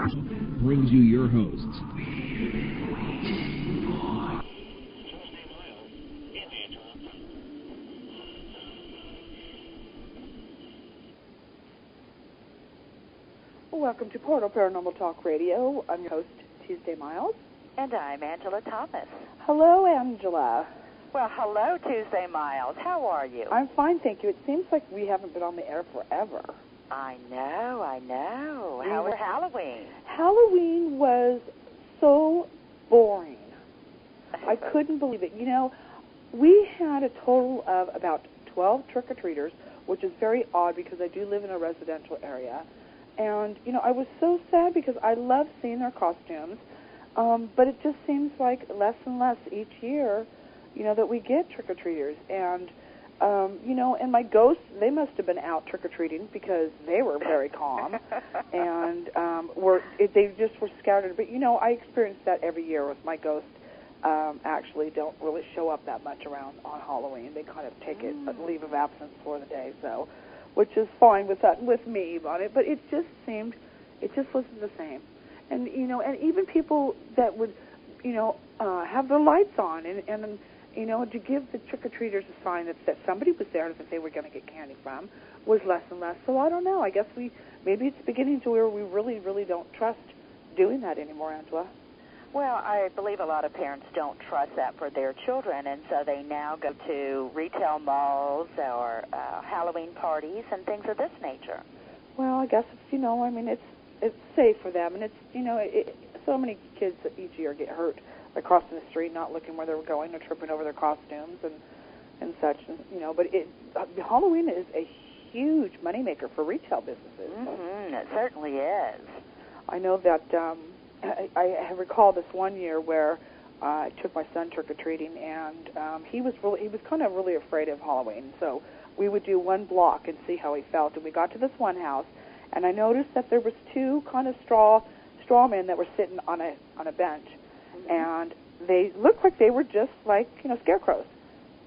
Brings you your hosts. Welcome to Portal Paranormal Talk Radio. I'm your host, Tuesday Miles. And I'm Angela Thomas. Hello, Angela. Well, hello, Tuesday Miles. How are you? I'm fine, thank you. It seems like we haven't been on the air forever. I know. How was Halloween? Halloween was so boring. I couldn't believe it. You know, we had a total of about 12 trick-or-treaters, which is very odd because I do live in a residential area. And, you know, I was so sad because I love seeing their costumes, but it just seems like less and less each year, you know, that we get trick-or-treaters. And, you know, and my ghosts, they must have been out trick-or-treating because they were very calm. And they just were scattered. But, you know, I experience that every year with my ghosts. Actually don't really show up that much around on Halloween. They kind of take a leave of absence for the day, so, which is fine with me about it. But it just wasn't the same. And, you know, and even people that would, you know, have their lights on and you know, to give the trick-or-treaters a sign that somebody was there that they were going to get candy from was less and less. So I don't know. I guess maybe it's beginning to where we really, really don't trust doing that anymore, Angela. Well, I believe a lot of parents don't trust that for their children, and so they now go to retail malls or Halloween parties and things of this nature. Well, I guess it's, you know, I mean, it's safe for them, and it's, you know, so many kids each year get hurt by crossing the street, not looking where they were going, or tripping over their costumes and such, and, you know. But Halloween is a huge moneymaker for retail businesses. Mm-hmm, it certainly is. I know that I recall this one year where I took my son trick-or-treating, and he was kind of really afraid of Halloween. So we would do one block and see how he felt. And we got to this one house, and I noticed that there was two kind of straw men that were sitting on a bench, and they looked like they were just like, you know, scarecrows.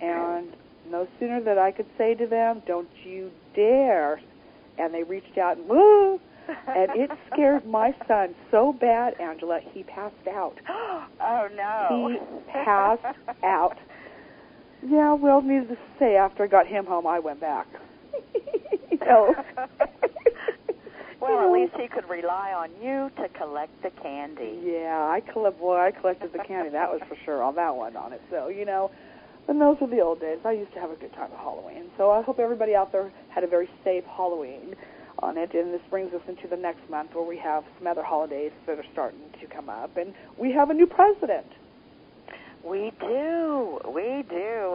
And no sooner that I could say to them, "Don't you dare!" and they reached out and woo. And it scared my son so bad, Angela, he passed out. Oh, no. He passed out. Yeah, well, needless to say, after I got him home, I went back. You know. Well, at least he could rely on you to collect the candy. Yeah, I collected the candy. That was for sure. On that one on it. So, you know, and those were the old days. I used to have a good time at Halloween. So I hope everybody out there had a very safe Halloween on it, and this brings us into the next month where we have some other holidays that are starting to come up, and we have a new president. We do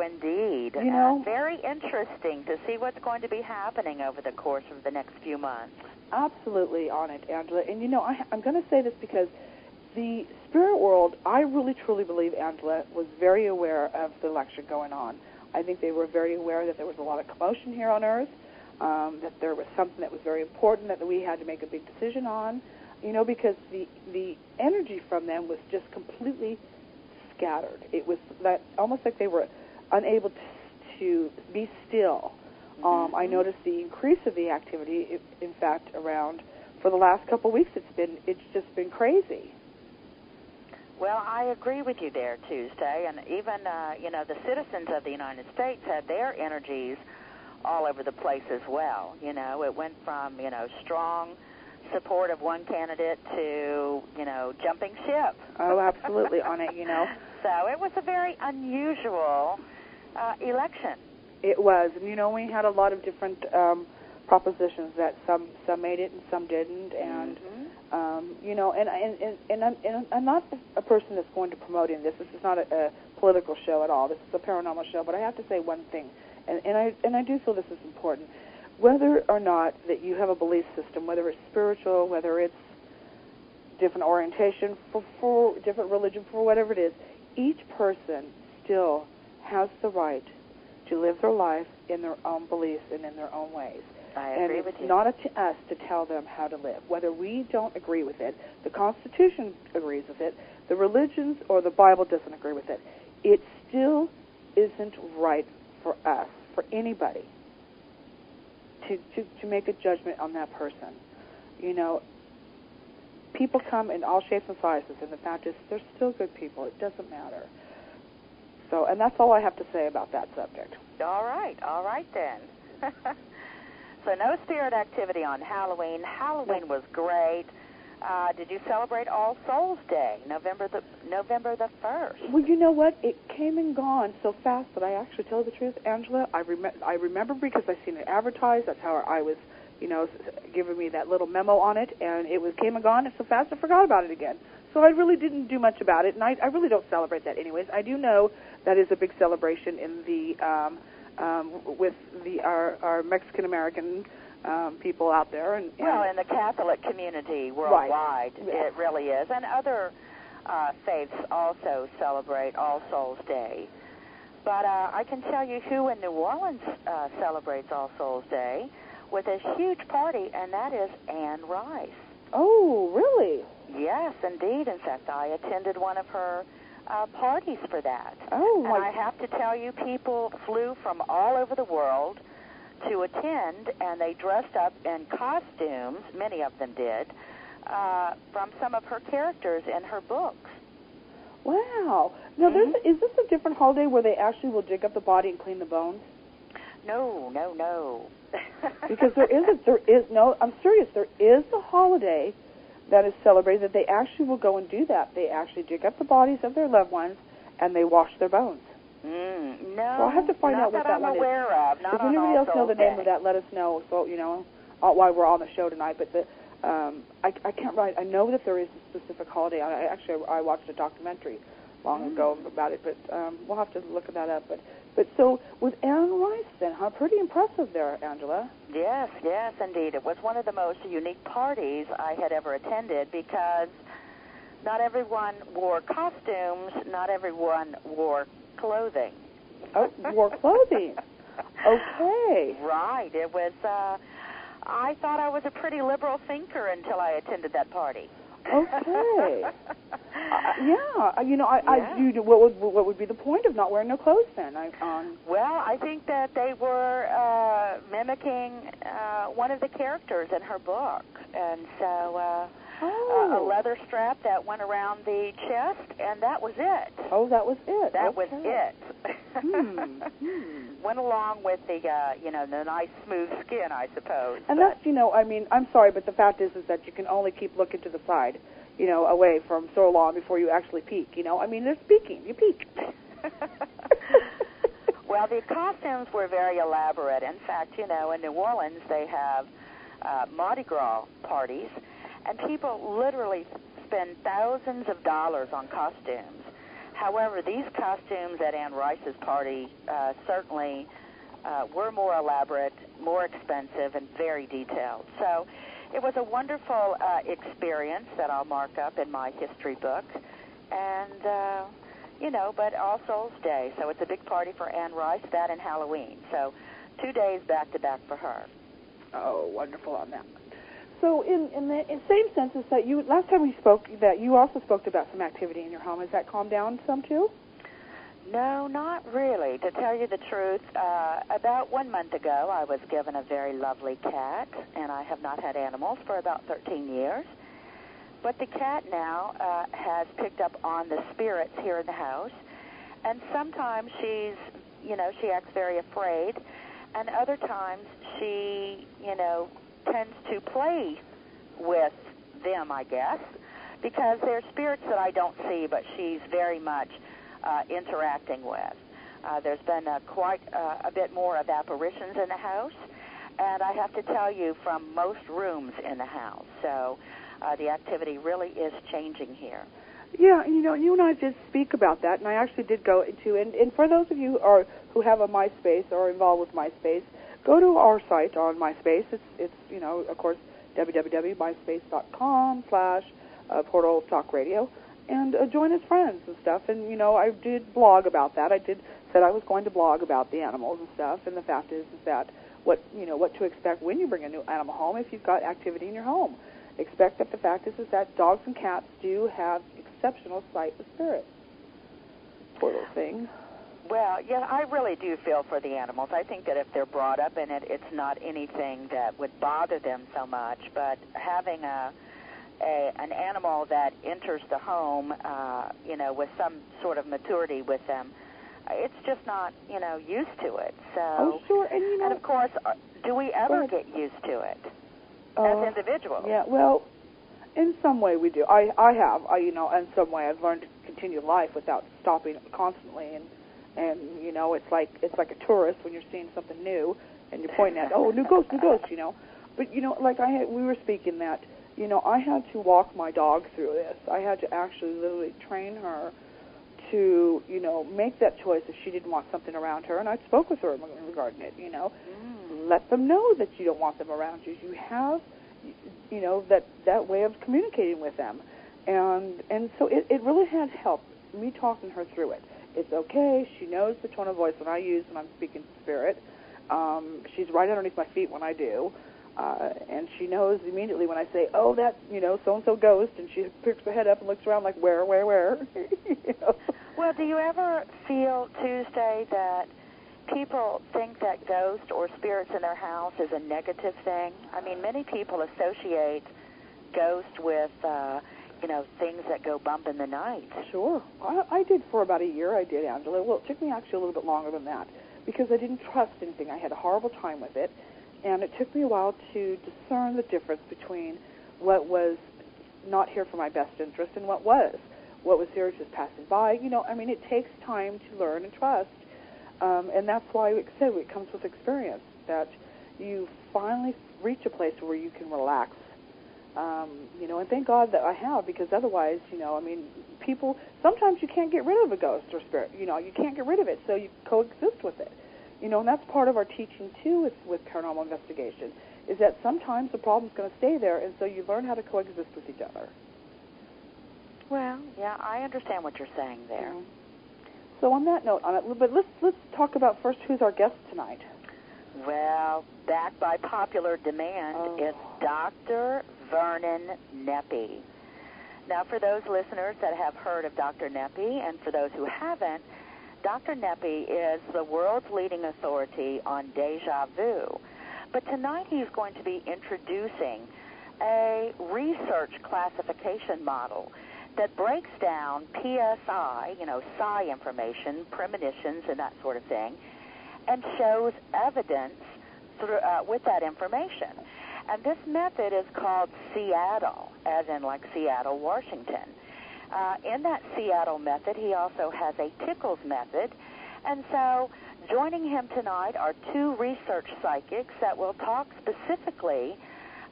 indeed. You know, very interesting to see what's going to be happening over the course of the next few months. Absolutely on it, Angela. And, you know, I'm going to say this because the spirit world, I really, truly believe, Angela, was very aware of the election going on. I think they were very aware that there was a lot of commotion here on Earth, that there was something that was very important that we had to make a big decision on, you know, because the energy from them was just completely scattered. It was that almost like they were unable to be still. I noticed the increase of the activity, in fact, around for the last couple of weeks. It's just been crazy. Well, I agree with you there, Tuesday, and even you know, the citizens of the United States had their energies all over the place as well. You know, it went from, you know, strong support of one candidate to, you know, jumping ship. Oh, absolutely on it, you know. So it was a very unusual election. It was, and, you know, we had a lot of different propositions that some made it and some didn't, and you know, and I'm not a person that's going to promote this. This is not a political show at all. This is a paranormal show. But I have to say one thing, and I do feel this is important. Whether or not that you have a belief system, whether it's spiritual, whether it's different orientation for different religion, for whatever it is, each person still has the right to live their life in their own beliefs and in their own ways. I agree with you. And it's not up to us to tell them how to live. Whether we don't agree with it, the Constitution agrees with it, the religions or the Bible doesn't agree with it, it still isn't right for us, for anybody, to make a judgment on that person. You know, people come in all shapes and sizes, and the fact is they're still good people. It doesn't matter. So, and that's all I have to say about that subject. All right then. So no spirit activity on Halloween. Halloween was great. Did you celebrate All Souls Day, November the 1st? Well, you know what? It came and gone so fast that I actually, tell you the truth, Angela, I remember because I seen it advertised. That's how I was, giving me that little memo on it, and it came and gone, and so fast I forgot about it again. So I really didn't do much about it, and I really don't celebrate that anyways. I do know that is a big celebration in the with our Mexican American people out there, and well, in the Catholic community worldwide, right. Yeah. It really is, and other faiths also celebrate All Souls Day. But I can tell you who in New Orleans celebrates All Souls Day with a huge party, and that is Anne Rice. Oh, really? Yes, indeed. In fact, I attended one of her parties for that. Oh, and I have to tell you, people flew from all over the world to attend, and they dressed up in costumes, many of them did, from some of her characters in her books. Wow. Now, is this a different holiday where they actually will dig up the body and clean the bones? No. Because I'm serious, there is a holiday that is celebrated that they actually will go and do that. They actually dig up the bodies of their loved ones and they wash their bones. No. So I'll have to find out what that one is. Not that I'm aware of. Not if on anybody All else know the Souls name Day. of that, let us know. So while we're on the show tonight. But I can't write. I know that there is a specific holiday. I watched a documentary long ago about it, but we'll have to look that up. But so with Anne Rice, then, huh? Pretty impressive there, Angela. Yes, indeed. It was one of the most unique parties I had ever attended because not everyone wore costumes, not everyone wore clothing. Oh, wore clothing. Okay. Right. It was, I thought I was a pretty liberal thinker until I attended that party. Okay. What would be the point of not wearing no clothes then? Well, I think that they were mimicking one of the characters in her book, and so a leather strap that went around the chest, and that was it. Oh, that was it. That was it. Went along with the the nice smooth skin, I suppose. And that's I'm sorry, but the fact is that you can only keep looking to the side, away from so long before you actually peek. They're speaking. You peek. Well, the costumes were very elaborate. In fact, in New Orleans they have Mardi Gras parties, and people literally spend thousands of dollars on costumes. However, these costumes at Anne Rice's party certainly were more elaborate, more expensive, and very detailed. So it was a wonderful experience that I'll mark up in my history book. And, but All Souls Day, so it's a big party for Anne Rice, that and Halloween. So 2 days back-to-back for her. Oh, wonderful on that. So in the same sense as that last time we spoke, that you also spoke about some activity in your home. Has that calmed down some too? No, not really. To tell you the truth, about 1 month ago, I was given a very lovely cat, and I have not had animals for about 13 years. But the cat now has picked up on the spirits here in the house, and sometimes she acts very afraid, and other times she, tends to play with them, I guess, because they're spirits that I don't see, but she's very much interacting with. There's been quite a bit more of apparitions in the house, and I have to tell you, from most rooms in the house. So the activity really is changing here. Yeah, you and I did speak about that, and I actually did go into, and for those of you who have a MySpace or are involved with MySpace, go to our site on MySpace. It's of course, www.myspace.com/Portal Talk Radio, and join as friends and stuff. And I did blog about that. Said I was going to blog about the animals and stuff. And the fact is that what to expect when you bring a new animal home if you've got activity in your home. Expect that the fact is that dogs and cats do have exceptional sight of spirits. Poor little thing. Well, yeah, I really do feel for the animals. I think that if they're brought up in it, it's not anything that would bother them so much. But having a an animal that enters the home, with some sort of maturity with them, it's just not, used to it. So, oh, sure. And of course, do we ever get used to it as individuals? Yeah, well, in some way we do. I have, in some way I've learned to continue life without stopping constantly, and it's like a tourist when you're seeing something new and you're pointing at, oh, new ghost, But like we were speaking that, I had to walk my dog through this. I had to actually literally train her to, make that choice if she didn't want something around her, and I spoke with her regarding it. Let them know that you don't want them around you. You have, that way of communicating with them, and so it really had helped me talking her through it. It's okay. She knows the tone of voice that I use when I'm speaking to spirit. She's right underneath my feet when I do, and she knows immediately when I say, "Oh, that so-and-so ghost," and she picks her head up and looks around like, "Where?" Well, do you ever feel, Tuesday, that people think that ghosts or spirits in their house is a negative thing? I mean, many people associate ghosts with, things that go bump in the night. Sure. I did for about a year, I did, Angela. Well, it took me actually a little bit longer than that because I didn't trust anything. I had a horrible time with it, and it took me a while to discern the difference between what was not here for my best interest and what was here just passing by. It takes time to learn and trust, and that's why we said it comes with experience, that you finally reach a place where you can relax. And thank God that I have, because otherwise, people, sometimes you can't get rid of a ghost or spirit. You can't get rid of it, so you coexist with it. And that's part of our teaching, too, with paranormal investigation, is that sometimes the problem's going to stay there, and so you learn how to coexist with each other. Well, yeah, I understand what you're saying there. Yeah. So on that note, but let's talk about first who's our guest tonight. Well, back by popular demand, it's Dr. Verny Nafie. Now, for those listeners that have heard of Dr. Nafie, and for those who haven't, Dr. Nafie is the world's leading authority on déjà vu. But tonight he's going to be introducing a research classification model that breaks down PSI, psi information, premonitions, and that sort of thing, and shows evidence with that information. And this method is called Seattle, as in like Seattle, Washington. In that Seattle method, he also has a Tickles method. And so joining him tonight are two research psychics that will talk specifically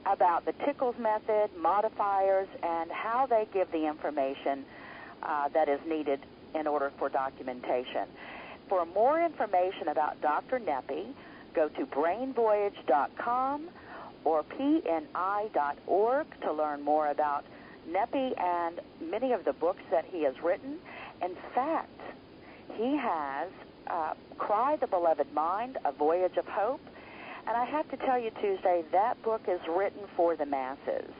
about the Tickles method, modifiers, and how they give the information that is needed in order for documentation. For more information about Dr. Nafie, go to brainvoyage.com or pni.org to learn more about Nafie and many of the books that he has written. In fact, he has Cry the Beloved Mind, A Voyage of Hope. And I have to tell you, Tuesday, that book is written for the masses.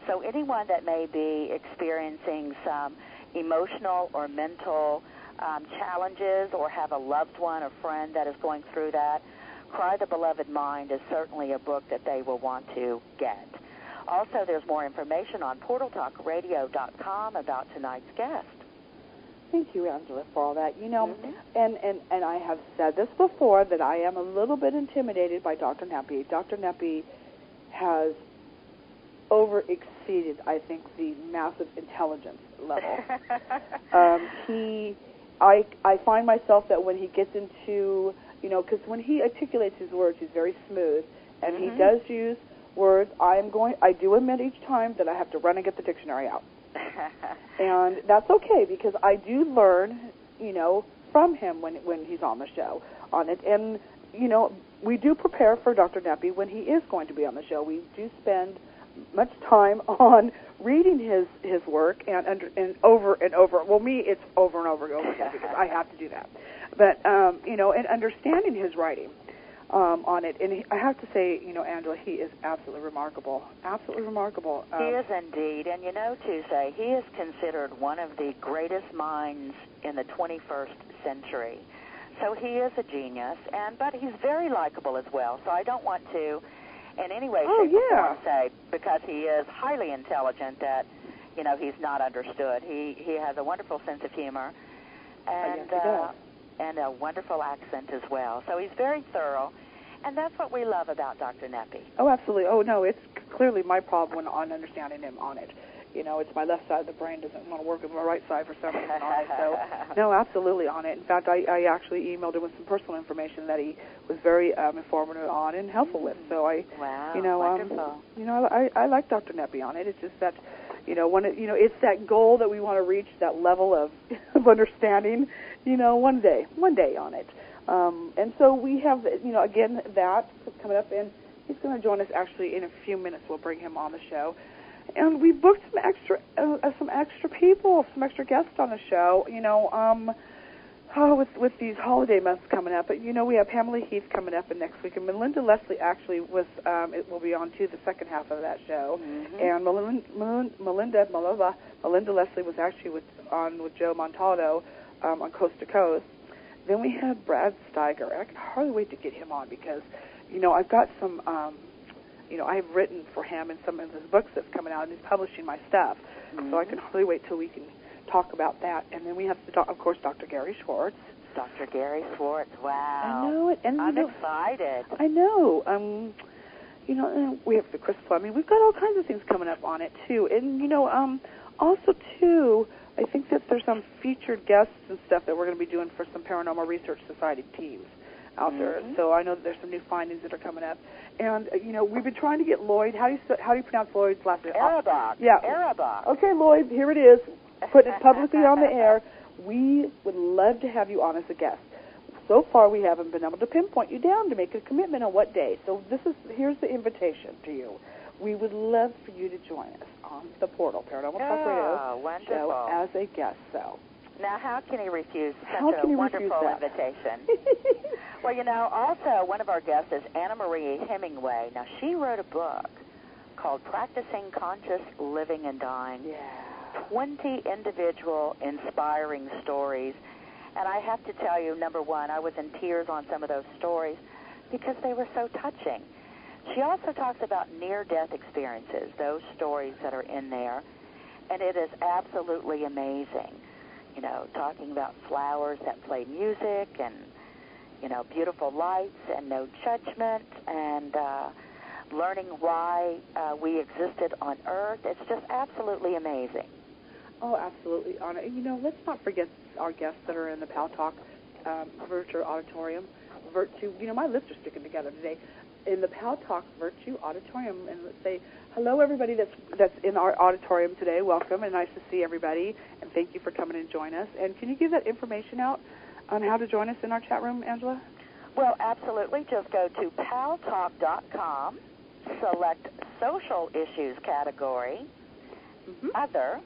So anyone that may be experiencing some emotional or mental challenges, or have a loved one or friend that is going through that, Cry the Beloved Mind is certainly a book that they will want to get. Also, there's more information on portaltalkradio.com about tonight's guest. Thank you, Angela, for all that. And I have said this before, that I am a little bit intimidated by Dr. Nafie. Dr. Nafie has over-exceeded, I think, the massive intelligence level. I find myself that when he gets into, because when he articulates his words, he's very smooth, and he does use words. I do admit each time that I have to run and get the dictionary out. And that's okay, because I do learn, from him when he's on the show on it. And, we do prepare for Dr. Nafie when he is going to be on the show. We do spend much time on reading his work and over and over. Well, me, it's over and over again because I have to do that. But, and understanding his writing on it. And I have to say, Angela, he is absolutely remarkable. Absolutely remarkable. He is indeed. And Tuesday, he is considered one of the greatest minds in the 21st century. So he is a genius, but he's very likable as well. So I don't want to in any way, Oh, shape, or yeah. form say, because he is highly intelligent, that, you know, he's not understood. He has a wonderful sense of humor, and yes, he does. and a wonderful accent as well. So he's very thorough, and that's what we love about Dr. Nafie. Oh, absolutely. Oh, no, it's clearly my problem when on understanding him on it. You know, it's my left side of the brain doesn't want to work with my right side for some reason on it. So, no, absolutely on it. In fact, I actually emailed him with some personal information that he was very informative on and helpful with. So Wow, you know, wonderful. You know, I like Dr. Nafie on it. It's just that, you know, when it, you know, it's that goal that we want to reach, that level of understanding. You know, one day on it. And so we have, you know, again, that coming up, and he's going to join us actually in a few minutes. We'll bring him on the show. And we booked some extra people, some extra guests on the show, you know, with these holiday months coming up. But, you know, we have Pamela Heath coming up next week, and Melinda Leslie actually was, it will be on, too, the second half of that show. And Melinda Leslie was actually on with Joe Montaldo on Coast to Coast. Then we had Brad Steiger. I can hardly wait to get him on because, you know, I've got some, you know, I've written for him in some of his books that's coming out, and he's publishing my stuff. So I can hardly wait till we can talk about that. And then we have, of course, Dr. Gary Schwartz. Dr. Gary Schwartz, wow. I know it. And I'm excited. I know. You know, we have the Chris Fleming. We've got all kinds of things coming up on it, too. And, you know, also, too, I think that there's some featured guests and stuff that we're going to be doing for some Paranormal Research Society teams out there. So I know that there's some new findings that are coming up. And, you know, we've been trying to get Lloyd. How do you pronounce Lloyd's last name? Arabach. Yeah. Arabach. Okay, Lloyd, here it is. Putting it publicly on the air. We would love to have you on as a guest. So far, we haven't been able to pinpoint you down to make a commitment on what day. So here's the invitation to you. We would love for you to join us on the Portal Paranormal Talk Radio show as a guest. So now, how can he refuse How such can a he wonderful refuse that? invitation? Well, you know, also one of our guests is Anna Marie Hemingway. Now, she wrote a book called Practicing Conscious Living and Dying. Yeah. 20 individual inspiring stories. And I have to tell you, number one, I was in tears on some of those stories because they were so touching. She also talks about near-death experiences, those stories that are in there, and it is absolutely amazing. You know, talking about flowers that play music and, you know, beautiful lights and no judgment and learning why we existed on Earth. It's just absolutely amazing. Oh, absolutely, Anna. And, you know, let's not forget our guests that are in the Pal Talk Virtue Auditorium. You know, my lips are sticking together today. In the Pal Talk Virtue Auditorium, and let's say hello, everybody that's in our auditorium today. Welcome, and nice to see everybody. And thank you for coming and join us. And can you give that information out on how to join us in our chat room, Angela? Well, absolutely. Just go to paltalk.com, select Social Issues category, Other,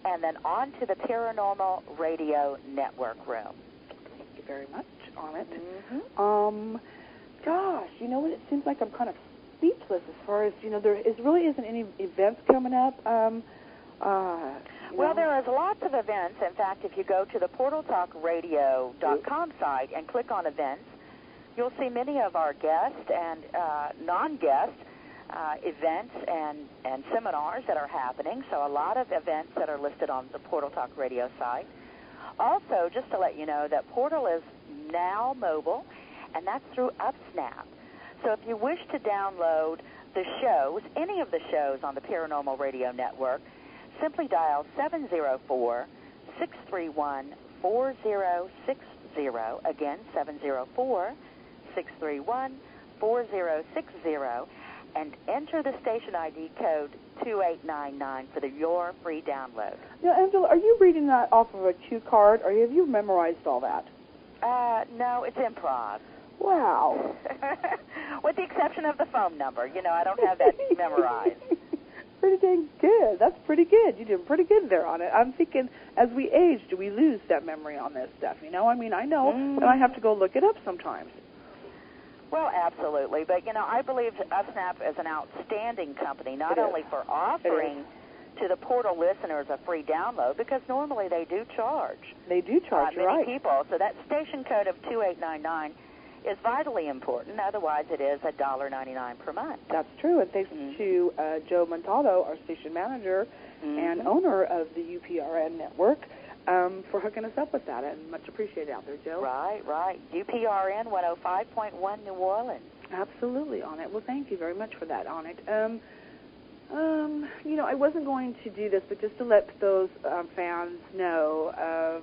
and then on to the Paranormal Radio Network room. Thank you very much on it. Gosh, you know what? It seems like I'm kind of speechless as far as, you know, there really isn't any events coming up. Well, there is lots of events. In fact, if you go to the portaltalkradio.com site and click on events, you'll see many of our guest and non-guest events and seminars that are happening. So a lot of events that are listed on the Portal Talk Radio site. Also, just to let you know that Portal is now mobile, and that's through UpSnap. So if you wish to download the shows, any of the shows on the Paranormal Radio Network, simply dial 704-631-4060. Again, 704-631-4060. And enter the station ID code 2899 for your free download. Now, Angela, are you reading that off of a cue card, or have you memorized all that? No, it's improv. Wow. With the exception of the phone number. You know, I don't have that memorized. Pretty dang good. That's pretty good. You did pretty good there on it. I'm thinking, as we age, do we lose that memory on this stuff? You know, I mean, I know, and I have to go look it up sometimes. Well, absolutely. But, you know, I believe UpSnap is an outstanding company, not only for offering to the Portal listeners a free download, because normally they do charge. They do charge, many right. people. So that station code of 2899 is vitally important. Otherwise, it is $1.99 per month. That's true. And thanks to Joe Montaldo, our station manager and owner of the UPRN network, for hooking us up with that. And much appreciated out there, Joe. Right. UPRN 105.1 New Orleans. Absolutely, on it. Well, thank you very much for that, on it. I wasn't going to do this, but just to let those fans know of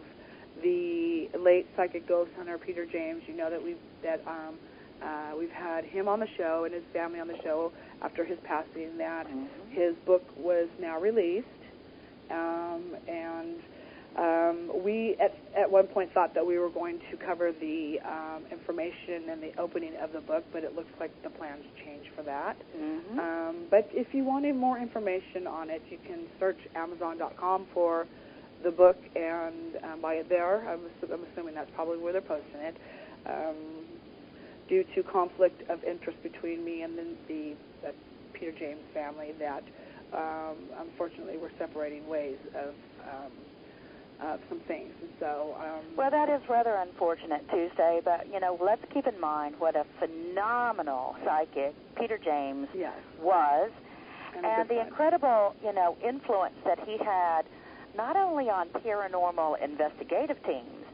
the late psychic ghost hunter Peter James. You know that we've had him on the show and his family on the show after his passing. That his book was now released, and we at one point thought that we were going to cover the information and the opening of the book, but it looks like the plans changed for that. But if you wanted more information on it, you can search Amazon.com for the book and buy it there. I'm assuming that's probably where they're posting it. Due to conflict of interest between me and the Peter James family, that unfortunately we're separating ways of some things. And so, well, that is rather unfortunate, Tuesday, but, let's keep in mind what a phenomenal psychic Peter James was, and the incredible, influence that he had not only on paranormal investigative teams,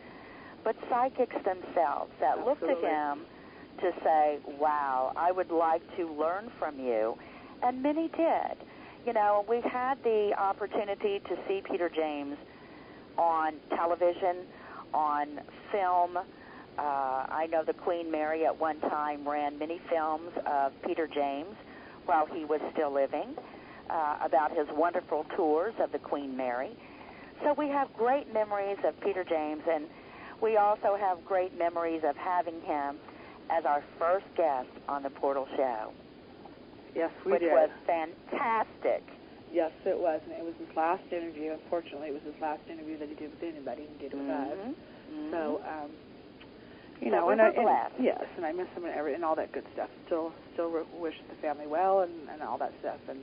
but psychics themselves that looked at him to say, wow, I would like to learn from you, and many did. We had the opportunity to see Peter James on television, on film. I know the Queen Mary at one time ran many films of Peter James while he was still living, about his wonderful tours of the Queen Mary. So we have great memories of Peter James, and we also have great memories of having him as our first guest on the Portal Show. Yes, we did. Which was fantastic. Yes, it was, and it was his last interview. Unfortunately, it was his last interview that he did with anybody, and did with us. So, and yes, and I miss him and all that good stuff. Still wish the family well and all that stuff, and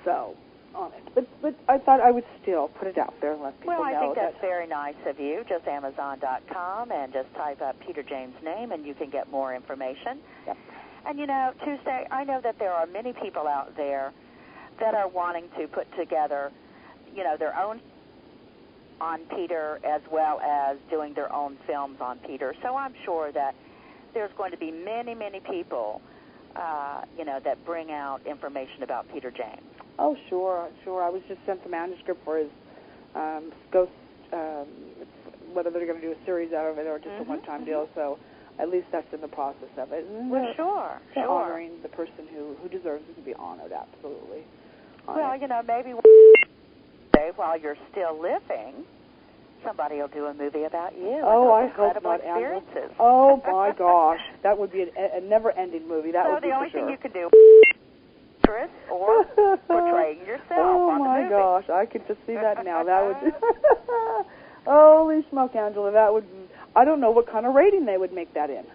so on it. But I thought I would still put it out there and let people know. Well, I think that's very nice of you. Just Amazon.com and just type up Peter James' name, and you can get more information. Yep. And Tuesday, I know that there are many people out there that are wanting to put together, their own on Peter as well as doing their own films on Peter. So I'm sure that there's going to be many, many people, that bring out information about Peter James. Oh, sure. I was just sent the manuscript for his ghost, whether they're going to do a series out of it or just a one-time deal. So at least that's in the process of it. And sure. Honoring the person who deserves to be honored, absolutely. Well, maybe while you're still living, somebody will do a movie about you. Oh, I hope not, experiences. Oh, my gosh. That would be a never-ending movie. That would be the only for sure. thing you could do or portraying yourself on the movie. Oh, my gosh. I could just see that now. That would... Holy smoke, Angela. That would... I don't know what kind of rating they would make that in.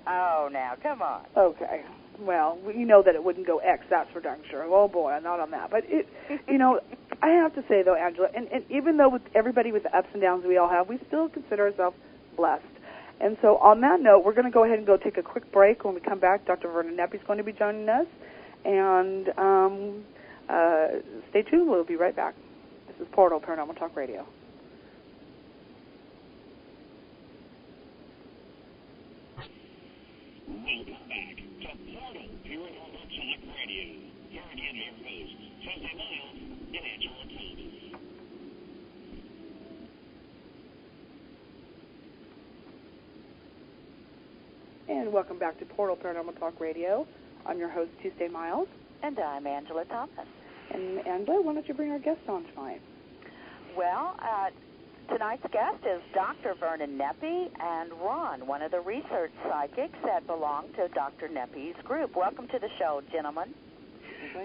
Oh, now, come on. Okay. Well, you know that it wouldn't go X, that's for darn sure. Oh, boy, I'm not on that. But, I have to say, though, Angela, and even though with everybody with the ups and downs we all have, we still consider ourselves blessed. And so on that note, we're going to go ahead and go take a quick break. When we come back, Dr. Verny Nafie is going to be joining us. And stay tuned. We'll be right back. This is Portal Paranormal Talk Radio. Welcome back to Portal Paranormal Talk Radio. Here again, your host, Tuesday Miles and Angela Thomas. And welcome back to Portal Paranormal Talk Radio. I'm your host, Tuesday Miles. And I'm Angela Thomas. And Angela, why don't you bring our guest on tonight? Well, tonight's guest is Dr. Verny Nafie and Ron, one of the research psychics that belong to Dr. Nafie's group. Welcome to the show, gentlemen.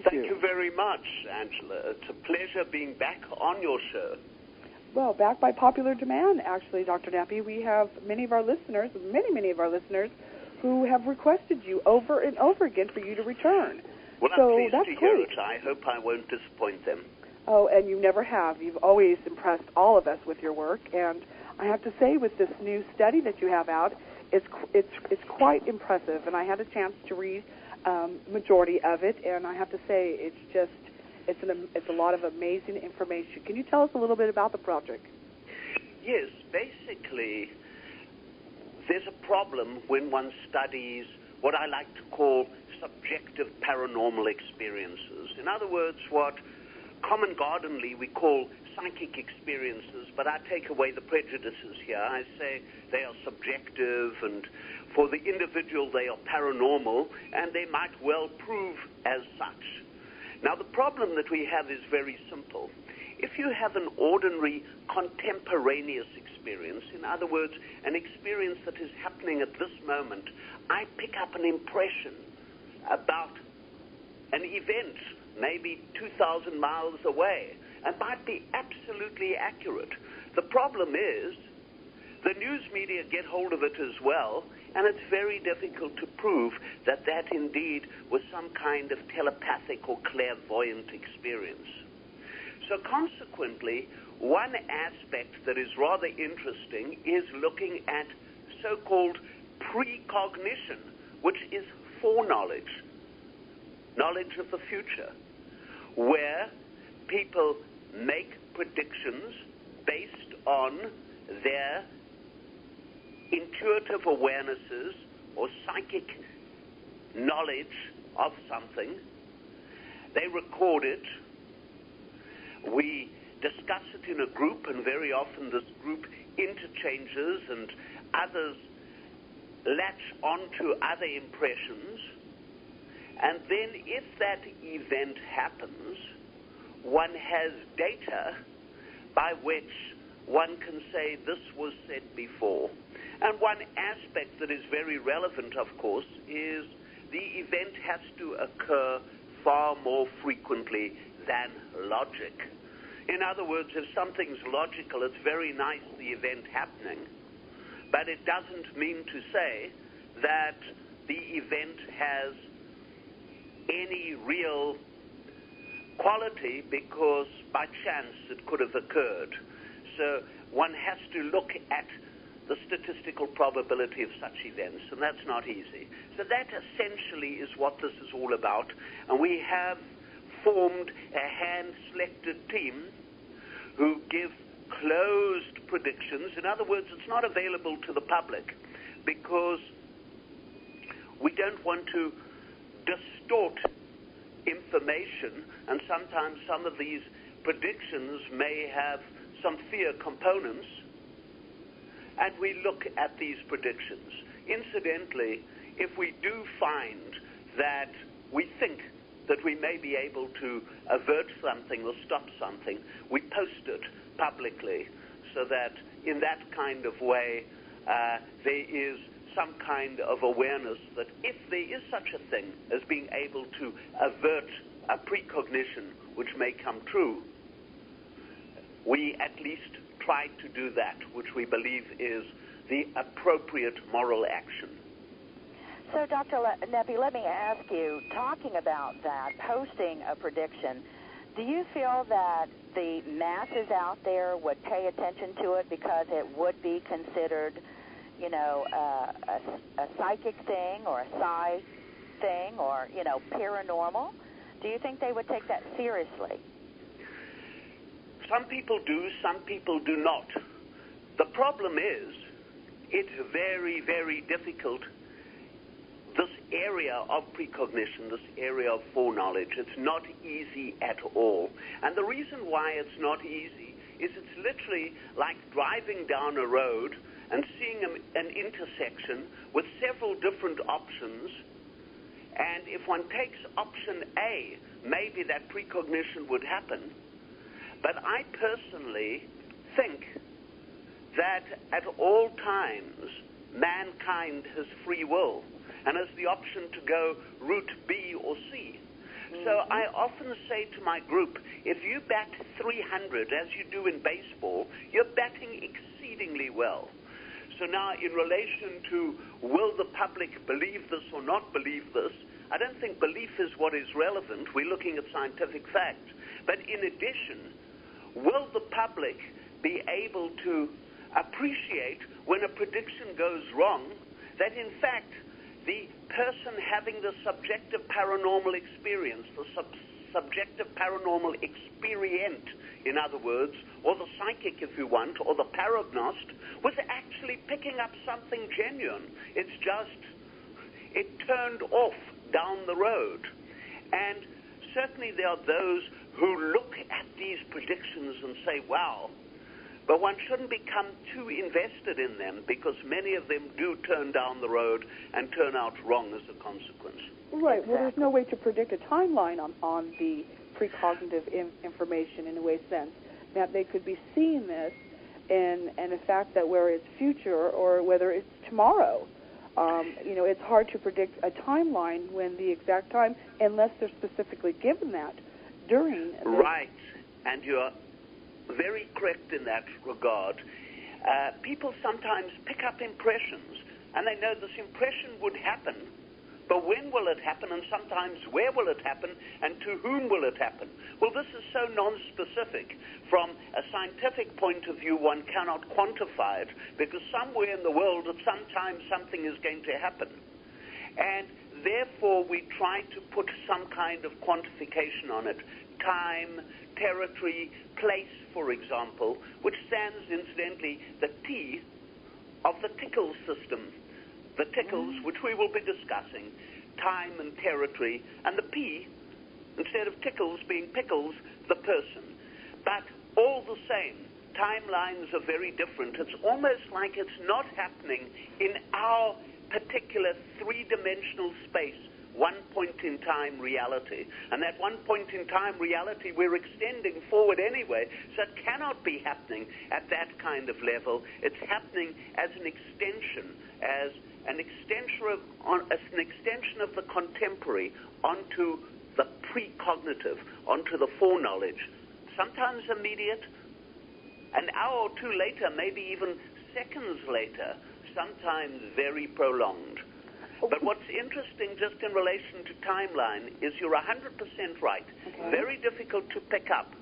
Thank you very much, Angela. It's a pleasure being back on your show. Well, back by popular demand, actually, Dr. Nafie. We have many of our listeners, who have requested you over and over again for you to return. Well, so I'm pleased that's to hear great. it. I hope I won't disappoint them. Oh, and you never have. You've always impressed all of us with your work. And I have to say, with this new study that you have out, it's quite impressive, and I had a chance to read majority of it, and I have to say it's a lot of amazing information. Can you tell us a little bit about the project? Yes, basically, there's a problem when one studies what I like to call subjective paranormal experiences. In other words, what common gardenly we call psychic experiences, but I take away the prejudices here. I say they are subjective, and for the individual they are paranormal, and they might well prove as such. Now, the problem that we have is very simple. If you have an ordinary contemporaneous experience, in other words, an experience that is happening at this moment, I pick up an impression about an event maybe 2,000 miles away, and might be absolutely accurate. The problem is the news media get hold of it as well, and it's very difficult to prove that that indeed was some kind of telepathic or clairvoyant experience. So consequently, one aspect that is rather interesting is looking at so-called precognition, which is foreknowledge, knowledge of the future, where people make predictions based on their intuitive awarenesses or psychic knowledge of something. They record it. We discuss it in a group, and very often this group interchanges and others latch onto other impressions. And then if that event happens, one has data by which one can say this was said before. And one aspect that is very relevant, of course, is the event has to occur far more frequently than logic. In other words, if something's logical, it's very nice, the event happening, but it doesn't mean to say that the event has any real quality, because by chance it could have occurred. So one has to look at the statistical probability of such events, and that's not easy. So that essentially is what this is all about, and we have formed a hand-selected team who give closed predictions. In other words, it's not available to the public because we don't want to distort information, and sometimes some of these predictions may have some fear components, and we look at these predictions. Incidentally, if we do find that we think that we may be able to avert something or stop something, we post it publicly, so that in that kind of way there is some kind of awareness that if there is such a thing as being able to avert a precognition which may come true, we at least try to do that, which we believe is the appropriate moral action. So, Dr. Nafie, let me ask you, talking about that, posting a prediction, do you feel that the masses out there would pay attention to it because it would be considered, you know, a psychic thing or a psi thing or, you know, paranormal? Do you think they would take that seriously? Some people do, some people do not. The problem is, it's very, very difficult. This area of precognition, this area of foreknowledge, it's not easy at all. And the reason why it's not easy is it's literally like driving down a road and seeing an intersection with several different options. And if one takes option A, maybe that precognition would happen. But I personally think that at all times, mankind has free will and has the option to go route B or C. Mm-hmm. So I often say to my group, if you bat 300, as you do in baseball, you're batting exceedingly well. So now, in relation to will the public believe this or not believe this, I don't think belief is what is relevant. We're looking at scientific fact. But in addition, will the public be able to appreciate when a prediction goes wrong that in fact the person having the subjective paranormal experience, the subjective paranormal experient, in other words, or the psychic if you want, or the paragnost, was actually picking up something genuine. It's just, it turned off down the road. And certainly there are those who look at these predictions and say, wow, but one shouldn't become too invested in them because many of them do turn down the road and turn out wrong as a consequence. Right. Well, there's no way to predict a timeline on the precognitive information in a way sense. That they could be seeing this and the fact that where it's future or whether it's tomorrow. It's hard to predict a timeline when the exact time, unless they're specifically given that during. Right. And you're very correct in that regard. People sometimes pick up impressions, and they know this impression would happen, but when will it happen, and sometimes where will it happen, and to whom will it happen? Well, this is so non-specific. From a scientific point of view, one cannot quantify it, because somewhere in the world at some time something is going to happen. And therefore we try to put some kind of quantification on it. Time, territory, place, for example, which stands, incidentally, the T of the tickle system. The tickles, which we will be discussing, time and territory, and the P, instead of tickles being pickles, the person. But all the same, timelines are very different. It's almost like it's not happening in our particular three-dimensional space, one point in time reality. And that one point in time reality we're extending forward anyway, so it cannot be happening at that kind of level. It's happening as an extension, as an extension of the contemporary onto the precognitive, onto the foreknowledge. Sometimes immediate, an hour or two later, maybe even seconds later, sometimes very prolonged. But what's interesting just in relation to timeline is you're 100% right. Okay. Very difficult to pick up.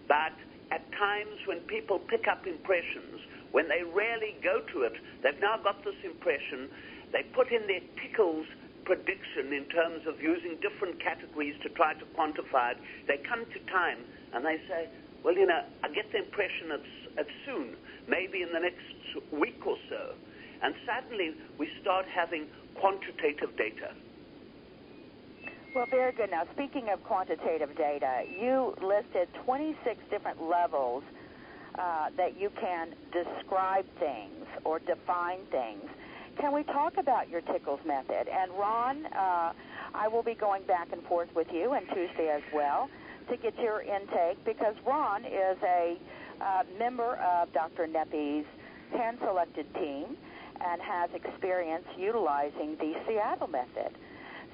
But at times when people pick up impressions, when they rarely go to it, they've now got this impression, they put in their tickles prediction in terms of using different categories to try to quantify it. They come to time and they say, well, I get the impression it's soon, maybe in the next week or so. And suddenly we start having quantitative data. Well, very good. Now, speaking of quantitative data, you listed 26 different levels that you can describe things or define things. Can we talk about your tickles method? And Ron, I will be going back and forth with you and Tuesday as well to get your intake, because Ron is a member of Dr. Nafie's hand-selected team and has experience utilizing the Seattle method.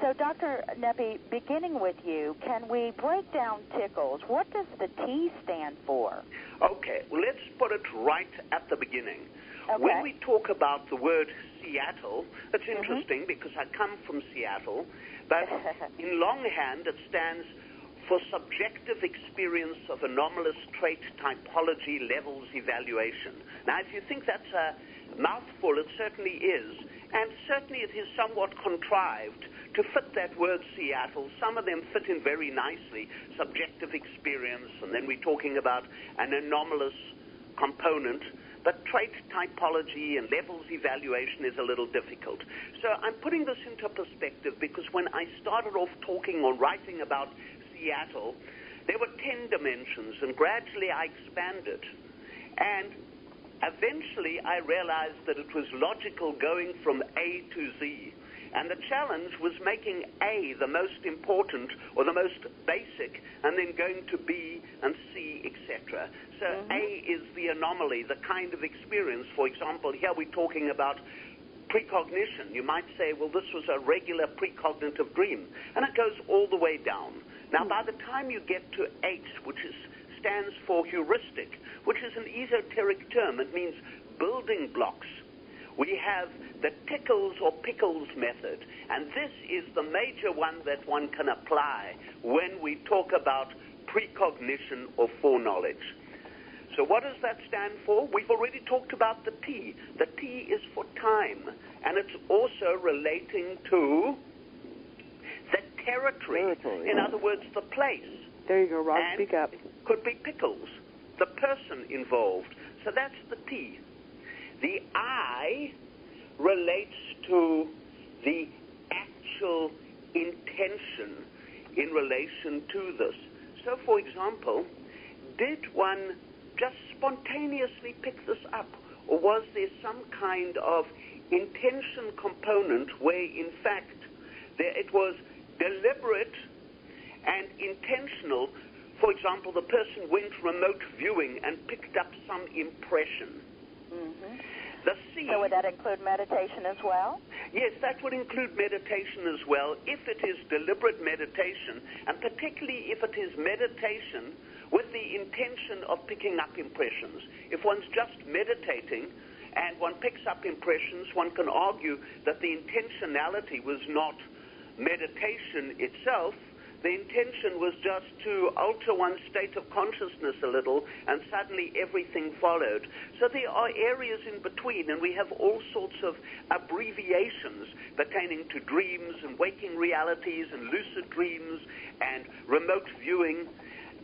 So, Dr. Nafie, beginning with you, can we break down tickles? What does the T stand for? Okay, well, let's put it right at the beginning. Okay. When we talk about the word Seattle, it's interesting because I come from Seattle, but in longhand it stands for Subjective Experience of Anomalous Trait Typology Levels Evaluation. Now, if you think that's a mouthful, it certainly is, and certainly it is somewhat contrived to fit that word Seattle. Some of them fit in very nicely, subjective experience, and then we're talking about an anomalous component, but trait typology and levels evaluation is a little difficult. So I'm putting this into perspective because when I started off talking or writing about Seattle, there were 10 dimensions, and gradually I expanded. And eventually I realized that it was logical going from A to Z. And the challenge was making A the most important or the most basic, and then going to B and C, etc. So A is the anomaly, the kind of experience. For example, here we're talking about precognition. You might say, well, this was a regular precognitive dream. And it goes all the way down. Now, by the time you get to H, which stands for heuristic, which is an esoteric term, it means building blocks. We have the tickles or pickles method, and this is the major one that one can apply when we talk about precognition or foreknowledge. So what does that stand for? We've already talked about the T. The T is for time, and it's also relating to the territory. In other words, the place. There you go, Rob. And Speak up. it could be pickles, the person involved. So that's the T. The I relates to the actual intention in relation to this. So, for example, did one just spontaneously pick this up, or was there some kind of intention component where, in fact, it was deliberate and intentional? For example, the person went remote viewing and picked up some impression. Mm-hmm. The C. So would that include meditation as well? Yes, that would include meditation as well, if it is deliberate meditation, and particularly if it is meditation with the intention of picking up impressions. If one's just meditating and one picks up impressions, one can argue that the intentionality was not meditation itself. The intention was just to alter one's state of consciousness a little, and suddenly everything followed. So there are areas in between, and we have all sorts of abbreviations pertaining to dreams and waking realities and lucid dreams and remote viewing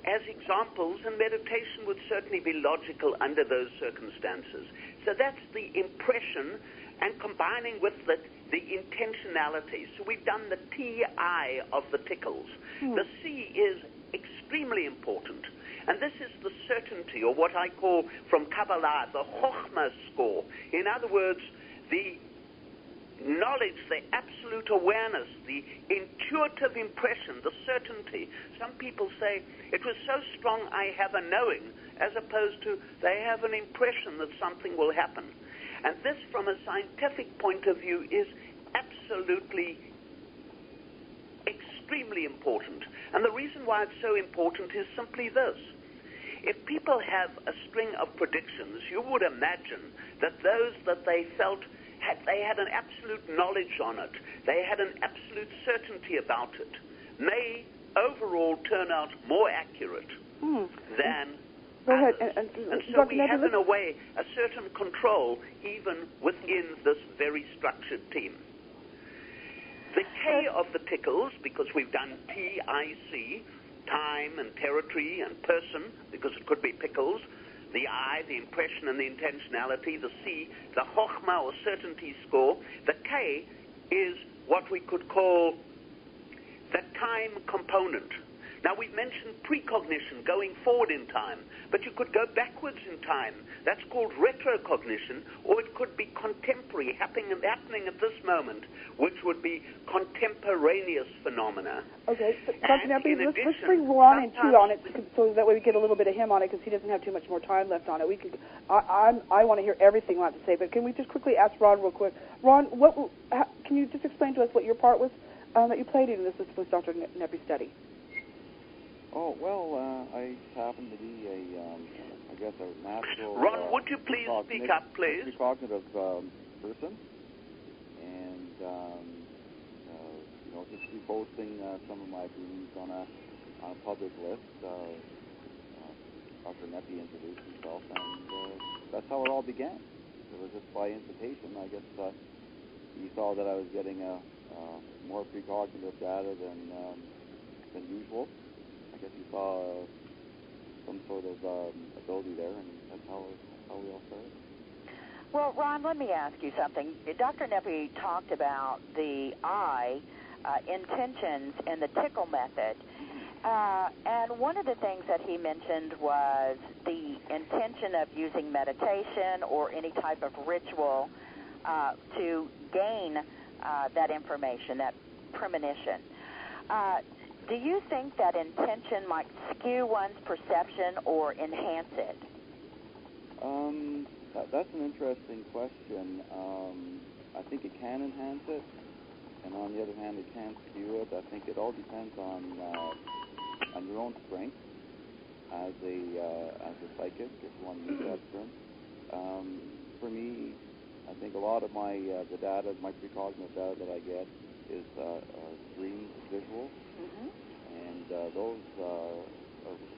as examples, and meditation would certainly be logical under those circumstances. So that's the impression, and combining with the intentionality. So we've done the TI of the tickles. The C is extremely important, and this is the certainty, or what I call from Kabbalah, the Chochmah score. In other words, the knowledge, the absolute awareness, the intuitive impression, the certainty. Some people say, it was so strong I have a knowing, as opposed to they have an impression that something will happen. And this, from a scientific point of view, is absolutely extremely important. And the reason why it's so important is simply this. If people have a string of predictions, you would imagine that those that they felt they had an absolute knowledge on it, they had an absolute certainty about it, may overall turn out more accurate than others. And so we have, in a way, a certain control even within this very structured team. The K of the tickles, because we've done TIC, time and territory and person, because it could be pickles. The I, the impression and the intentionality. The C, the Chochmah or certainty score. The K is what we could call the time component. Now, we've mentioned precognition, going forward in time, but you could go backwards in time. That's called retrocognition, or it could be contemporary, happening at this moment, which would be contemporaneous phenomena. Okay, so Dr. Nafie, let's bring Ron in too on it, so that way we get a little bit of him on it, because he doesn't have too much more time left on it. I want to hear everything you have to say, but can we just quickly ask Ron real quick? Ron, can you just explain to us what your part was that you played in this with Dr. Nafie's study? Oh, well, I happen to be I guess a natural... Ron, would you please speak up, please? Precognitive person. And, just be posting some of my views on a public list. Dr. Nafie introduced himself, and that's how it all began. It was just by invitation. I guess he saw that I was getting more precognitive data than usual. I guess you saw some sort of ability there, and that's how we all started. Well, Ron, let me ask you something. Dr. Nafie talked about the I, intentions, and the tickle method. And one of the things that he mentioned was the intention of using meditation or any type of ritual to gain that information, that premonition. Do you think that intention might skew one's perception or enhance it? That's an interesting question. I think it can enhance it, and on the other hand, it can skew it. I think it all depends on your own strength as a psychic, if you want to use that term. For me, I think a lot of my the data, my precognitive data that I get is dream visual. And those are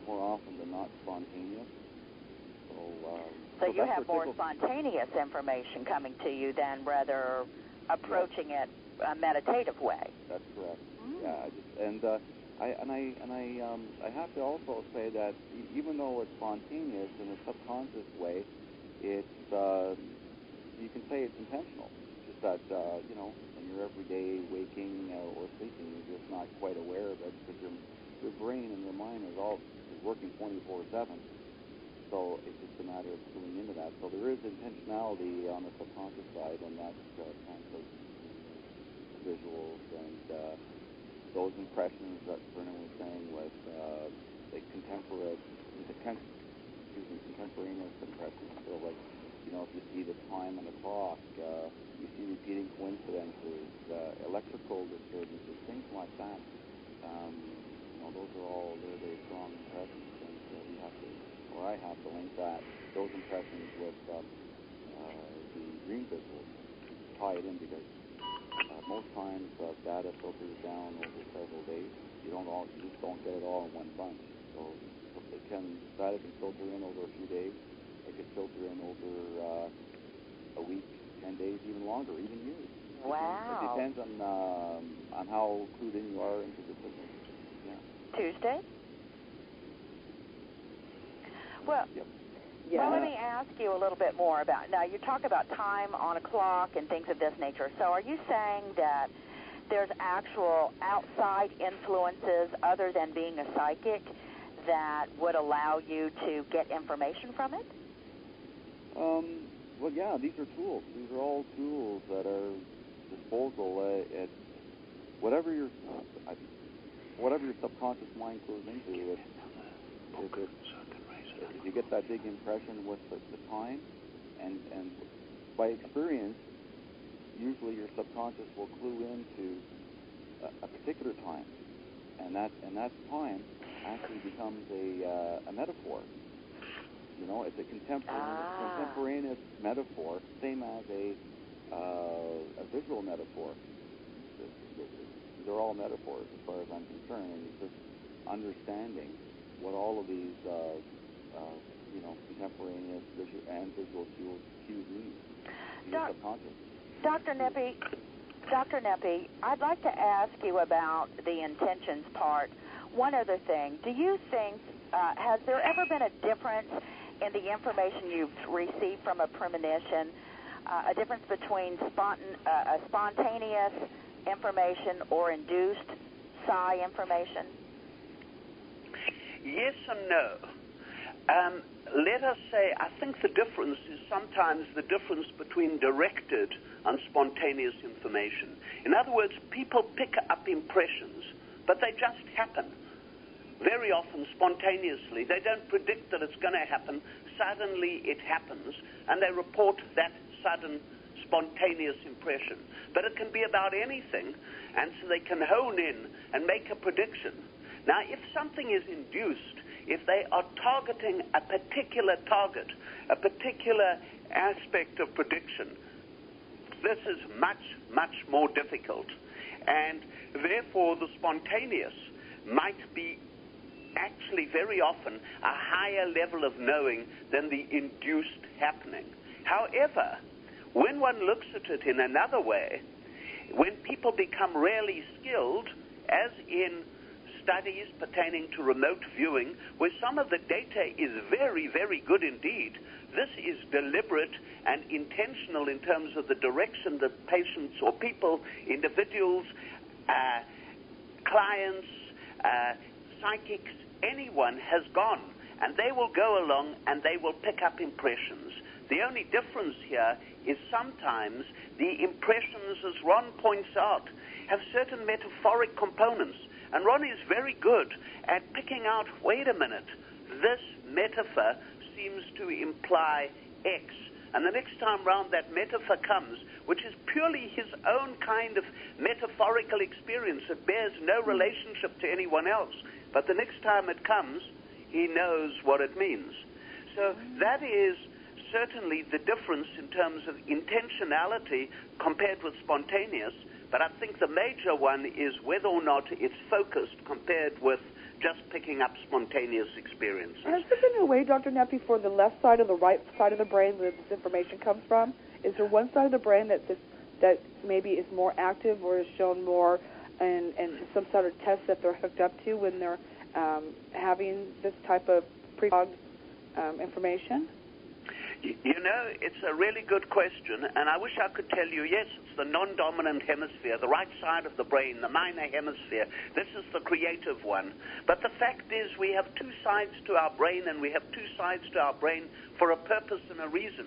more often than not spontaneous. So you that's have more spontaneous information coming to you than rather approaching it a meditative way. That's correct. Yeah, I have to also say that even though it's spontaneous in a subconscious way, it's you can say it's intentional. Just that in your everyday waking or sleeping, you're just not quite aware of it because your brain and your mind is working 24/7. So it's just a matter of tuning into that. So there is intentionality on the subconscious side, and that's kind of visuals and those impressions that Vernon was saying with like contemporaneous impressions. So like, if you see the time on the clock, you see repeating coincidences, electrical disturbances, things like that. Those are all very, very strong impressions, and I have to link those impressions with the dream visuals, tie it in, because most times data filters down over several days. You just don't get it all in one bunch. So data can filter in over a few days. It could filter in over a week, 10 days, even longer, even years. Wow. It depends on how clued in you are into the system. Yeah. Tuesday? Well, yep. Well, let me ask you a little bit more about, now you talk about time on a clock and things of this nature. So are you saying that there's actual outside influences other than being a psychic that would allow you to get information from it? Well, yeah, these are tools. These are all tools that are disposal at whatever your subconscious mind clues into. If you get that big impression with the time, and by experience, usually your subconscious will clue into a particular time, and that time actually becomes a metaphor. It's a contemporaneous metaphor, same as a visual metaphor. They're all metaphors as far as I'm concerned, and it's just understanding what all of these contemporaneous visual cues mean to your subconscious. Dr. Nafie, I'd like to ask you about the intentions part. One other thing, do you think, has there ever been a difference in the information you've received from a premonition, a difference between spontaneous information or induced psi information? Yes and no. Let us say, I think the difference is sometimes the difference between directed and spontaneous information. In other words, people pick up impressions, but they just happen. Very often spontaneously. They don't predict that it's going to happen. Suddenly it happens, and they report that sudden spontaneous impression. But it can be about anything, and so they can hone in and make a prediction. Now, if something is induced, if they are targeting a particular target, a particular aspect of prediction, this is much, much more difficult. And therefore, the spontaneous might be actually very often a higher level of knowing than the induced happening. However, when one looks at it in another way, when people become really skilled, as in studies pertaining to remote viewing, where some of the data is very, very good indeed, this is deliberate and intentional in terms of the direction that patients or people, individuals, clients, psychics, anyone has gone, and they will go along and they will pick up impressions. The only difference here is sometimes the impressions, as Ron points out, have certain metaphoric components, and Ron is very good at picking out, wait a minute, this metaphor seems to imply X, and the next time round that metaphor comes, which is purely his own kind of metaphorical experience, it bears no relationship to anyone else, but the next time it comes, he knows what it means. So that is certainly the difference in terms of intentionality compared with spontaneous, but I think the major one is whether or not it's focused compared with just picking up spontaneous experiences. Has there been a way, Dr. Nafie, for the left side or the right side of the brain where this information comes from? Is there one side of the brain that maybe is more active or is shown more in some sort of test that they're hooked up to when they're having this type of precog information? You know, it's a really good question, and I wish I could tell you, yes, it's the non-dominant hemisphere, the right side of the brain, the minor hemisphere. This is the creative one. But the fact is we have two sides to our brain, and we have two sides to our brain for a purpose and a reason.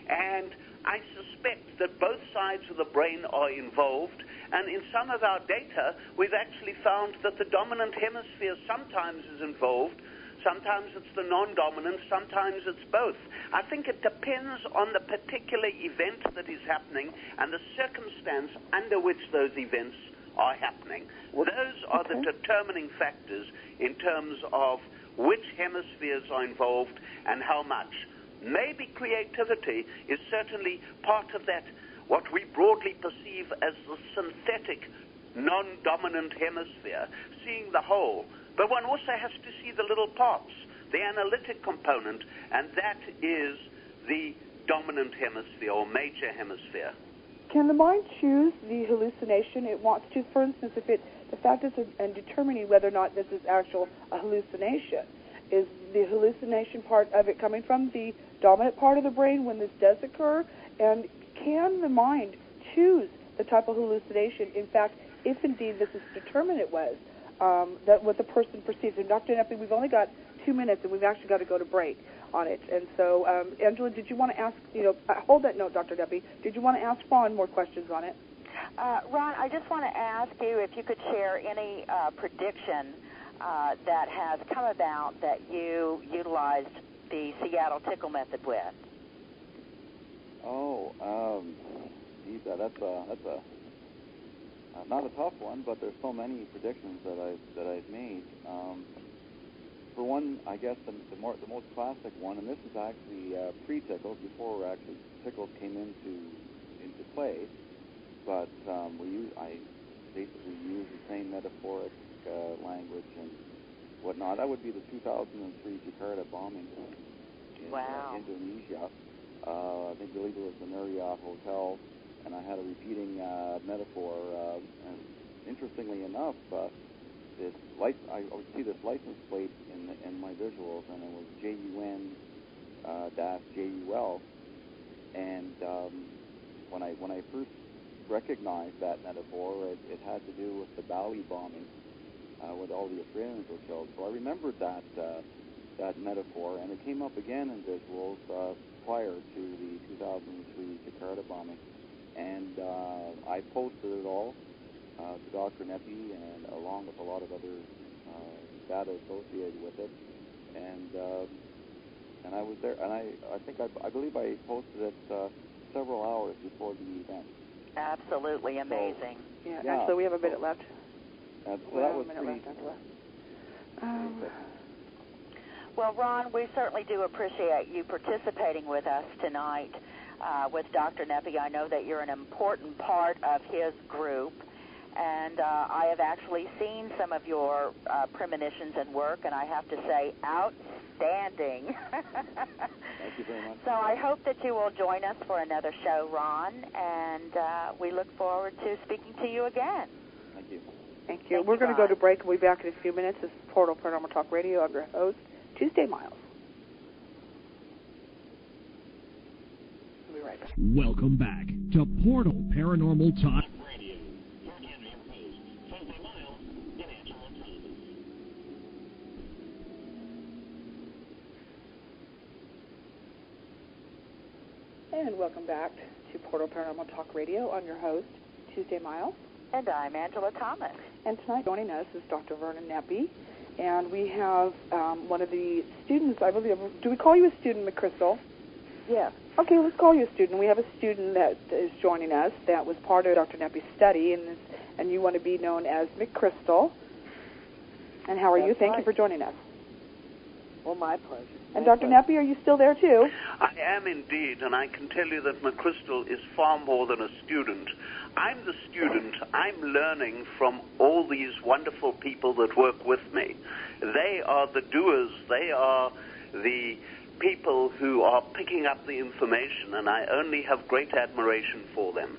And I suspect that both sides of the brain are involved, and in some of our data, we've actually found that the dominant hemisphere sometimes is involved. Sometimes it's the non-dominant, sometimes it's both. I think it depends on the particular event that is happening and the circumstance under which those events are happening. Those are the determining factors in terms of which hemispheres are involved and how much. Maybe creativity is certainly part of that, what we broadly perceive as the synthetic non-dominant hemisphere, seeing the whole. But one also has to see the little parts, the analytic component, and that is the dominant hemisphere or major hemisphere. Can the mind choose the hallucination it wants to? For instance, the fact is in determining whether or not this is actual a hallucination, is the hallucination part of it coming from the dominant part of the brain when this does occur? And can the mind choose the type of hallucination, in fact, if indeed this is determined it was? That what the person perceives. And Dr. Nafie, we've only got 2 minutes, and we've actually got to go to break on it. And so, Angela, did you want to ask, hold that note, Dr. Nafie. Did you want to ask Ron more questions on it? Ron, I just want to ask you if you could share any prediction that has come about that you utilized the Seattle Tickle method with. Geez, that's a not a tough one, but there's so many predictions that I've made. For one, I guess the most classic one, and this is actually pre-tickles, before actually tickles came into play. But I basically use the same metaphoric language and whatnot. That would be the 2003 Jakarta bombing in Indonesia. I believe it was the Marriott Hotel. And I had a repeating metaphor. And interestingly enough, I would see this license plate in my visuals, and it was JUN-JUL. And when I first recognized that metaphor, it had to do with the Bali bombing, with all the Australians were killed. So I remembered that metaphor, and it came up again in visuals prior to the 2003 Jakarta bombing. And I posted it all to Dr. Nafie, and along with a lot of other data associated with it. And I was there, and I believe I posted it several hours before the event. Absolutely amazing. So, actually, we have a minute left. So that was pretty. Well, Ron, we certainly do appreciate you participating with us tonight. With Dr. Nafie, I know that you're an important part of his group, and I have actually seen some of your premonitions and work, and I have to say, outstanding. Thank you very much. So I hope that you will join us for another show, Ron, and we look forward to speaking to you again. Thank you. Thank you. We're going to go to break, and we'll be back in a few minutes. This is Portal Paranormal Talk Radio. I'm your host, Tuesday Miles. Welcome back to Portal Paranormal Talk Radio. Here again, your host, Tuesday Miles and Angela Thomas. And welcome back to Portal Paranormal Talk Radio. I'm your host, Tuesday Miles. And I'm Angela Thomas. And tonight joining us is Dr. Verny Nafie. And we have one of the students, I believe. Do we call you a student, McChrystal? Yes. Okay, let's call you a student. We have a student that is joining us that was part of Dr. Nafie's study, and you want to be known as McChrystal. And how are you? Thank you for joining us. Well, my pleasure. And Dr. Nafie, are you still there too? I am indeed, and I can tell you that McChrystal is far more than a student. I'm the student. I'm learning from all these wonderful people that work with me. They are the doers. They are the people who are picking up the information, and I only have great admiration for them.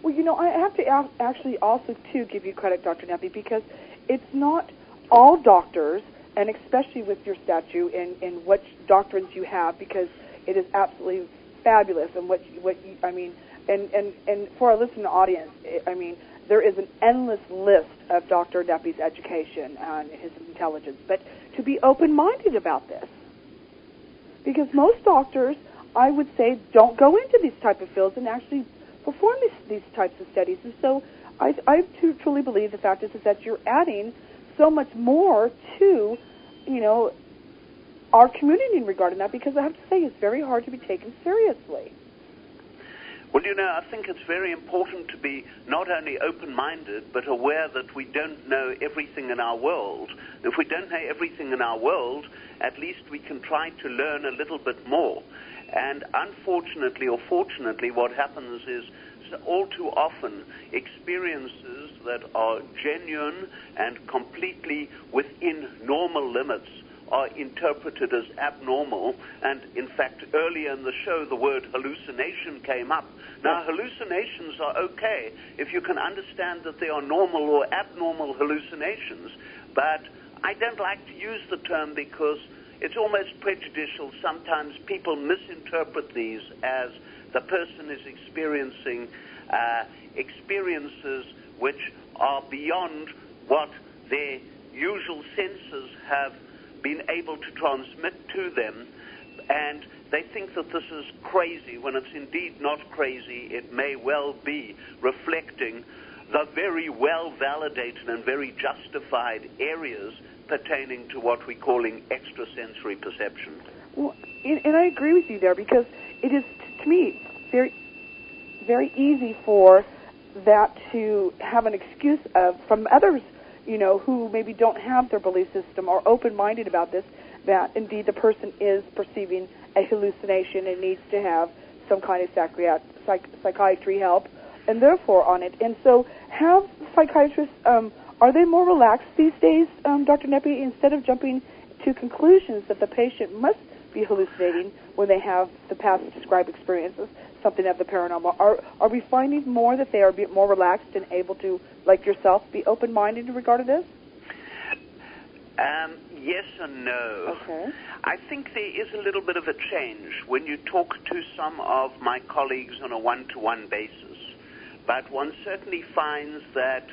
Well, you know, I have to actually also, too, give you credit, Dr. Nafie, because it's not all doctors, and especially with your statue and what doctrines you have, because it is absolutely fabulous. And I mean, and for our listening audience, I mean, there is an endless list of Dr. Nafie's education and his intelligence. But to be open-minded about this, because most doctors, I would say, don't go into these type of fields and actually perform these types of studies. And so I truly believe the fact is that you're adding so much more to, you know, our community in regard to that, because I have to say it's very hard to be taken seriously. Well, you know, I think it's very important to be not only open-minded, but aware that we don't know everything in our world. If we don't know everything in our world, at least we can try to learn a little bit more. And unfortunately or fortunately, what happens is all too often experiences that are genuine and completely within normal limits are interpreted as abnormal. And in fact, earlier in the show, the word hallucination came up. Now, hallucinations are okay if you can understand that they are normal or abnormal hallucinations, but I don't like to use the term because it's almost prejudicial. Sometimes people misinterpret these as the person is experiencing experiences which are beyond what their usual senses have been able to transmit to them, and they think that this is crazy when it's indeed not crazy. It may well be reflecting the very well validated and very justified areas pertaining to what we're calling extrasensory perception. Well, and I agree with you there, because it is, to me, very, very easy for that to have an excuse from others, you know, who maybe don't have their belief system or open-minded about this, that indeed the person is perceiving a hallucination and needs to have some kind of psychiatry help, and therefore on it. And so have psychiatrists, are they more relaxed these days, Dr. Nafie, instead of jumping to conclusions that the patient must be hallucinating when they have the past described experiences, something of the paranormal? Are we finding more that they are a bit more relaxed and able to, like yourself, be open-minded in regard to this? Yes and no. Okay. I think there is a little bit of a change when you talk to some of my colleagues on a one-to-one basis. But one certainly finds that,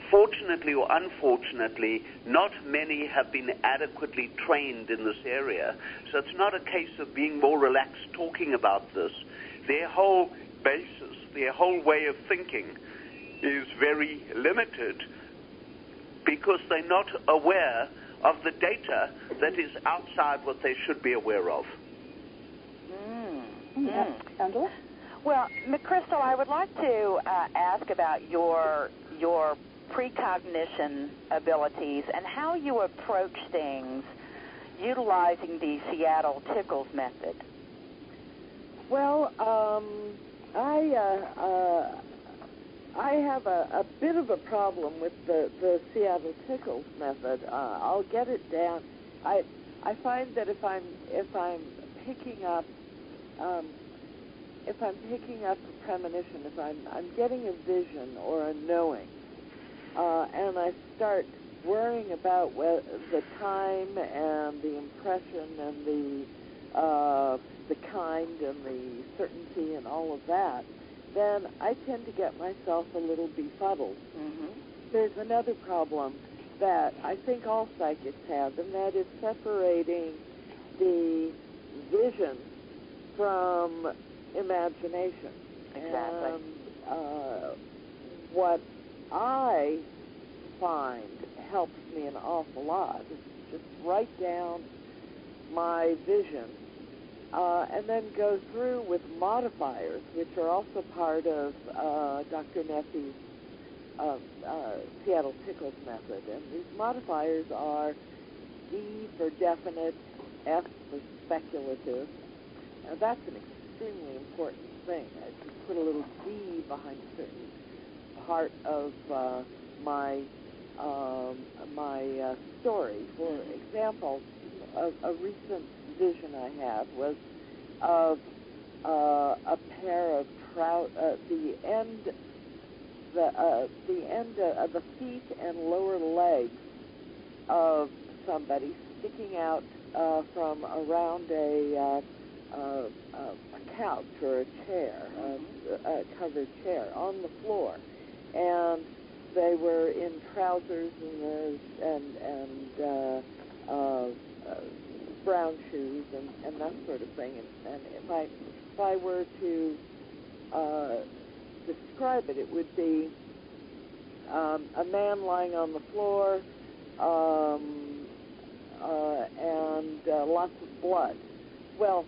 fortunately or unfortunately, not many have been adequately trained in this area. So it's not a case of being more relaxed talking about this. Their whole basis, their whole way of thinking is very limited because they're not aware of the data that is outside what they should be aware of. Angela? Well, McChrystal, I would like to ask about your precognition abilities and how you approach things utilizing the Seattle Tickles method. Well, I have a bit of a problem with the Seattle Tickles method. I'll get it down. I find that if I'm picking up a premonition, if I'm getting a vision or a knowing, and I start worrying about the time and the impression and the kind and the certainty and all of that, then I tend to get myself a little befuddled. Mm-hmm. There's another problem that I think all psychics have, and that is separating the vision from imagination. Exactly. And what I find helps me an awful lot is just write down my vision and then go through with modifiers, which are also part of Dr. Nafie's Seattle Tickles method. And these modifiers are D for definite, F for speculative. Now, that's an extremely important thing. To put a little D behind a certain part of my story. For example, a recent vision I had was of a pair of the end of the feet and lower legs of somebody sticking out from around a couch or a chair, a covered chair on the floor, and they were in trousers and brown shoes and that sort of thing. And if I were to describe it, it would be a man lying on the floor and lots of blood. Well,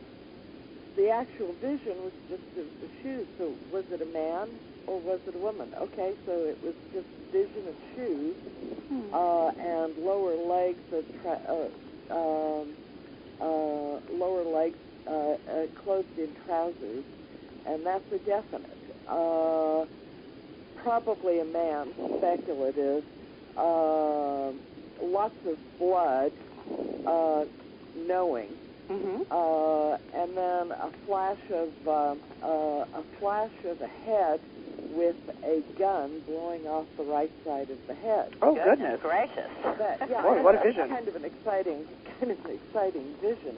the actual vision was just of the shoes. So was it a man or was it a woman? Okay, so it was just vision of shoes and lower legs clothed in trousers, and that's a definite. Probably a man, speculative. Lots of blood, knowing. And then a flash of a head with a gun blowing off the right side of the head. Oh, goodness gracious! Boy, what a vision! Kind of an exciting vision.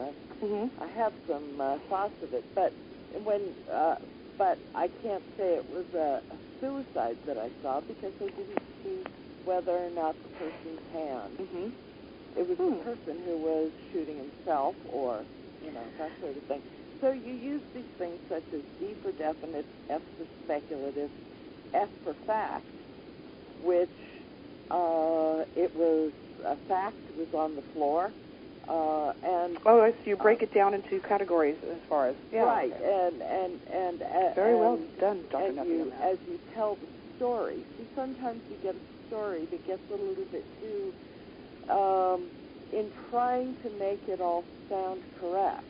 I have some thoughts of it, but I can't say it was a suicide that I saw because I didn't see whether or not the person's hand. It was the person who was shooting himself or, that sort of thing. So you use these things such as D for definite, F for speculative, F for fact, which it was a fact, was on the floor. And so you break it down into categories as far as right, okay. and very well done, Dr. Nafie. As you tell the story, see, sometimes you get a story that gets a little bit too in trying to make it all sound correct.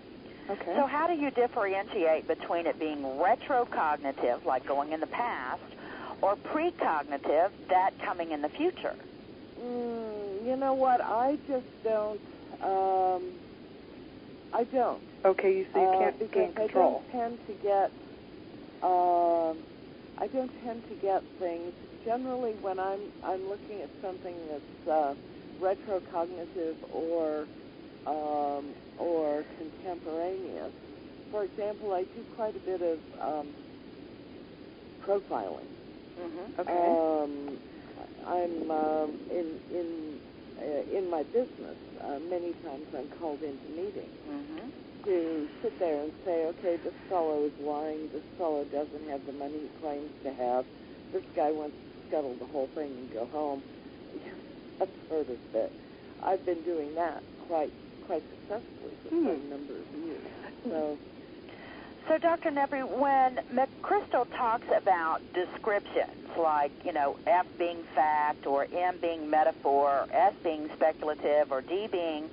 Okay. So how do you differentiate between it being retrocognitive, like going in the past, or precognitive, that coming in the future? You know what? I just don't. I don't. Okay, so you can't gain control. I don't tend to get things. Generally, when I'm looking at something that's retrocognitive or contemporaneous. For example, I do quite a bit of profiling. Okay. I'm in my business. Many times I'm called into meetings to sit there and say, okay, this fellow is lying. This fellow doesn't have the money he claims to have. This guy wants to scuttle the whole thing and go home. That sort of bit. I've been doing that quite successfully for a number of years. So, Dr. Nafie, when McChrystal talks about descriptions, like, F being fact, or M being metaphor, or S being speculative, or D being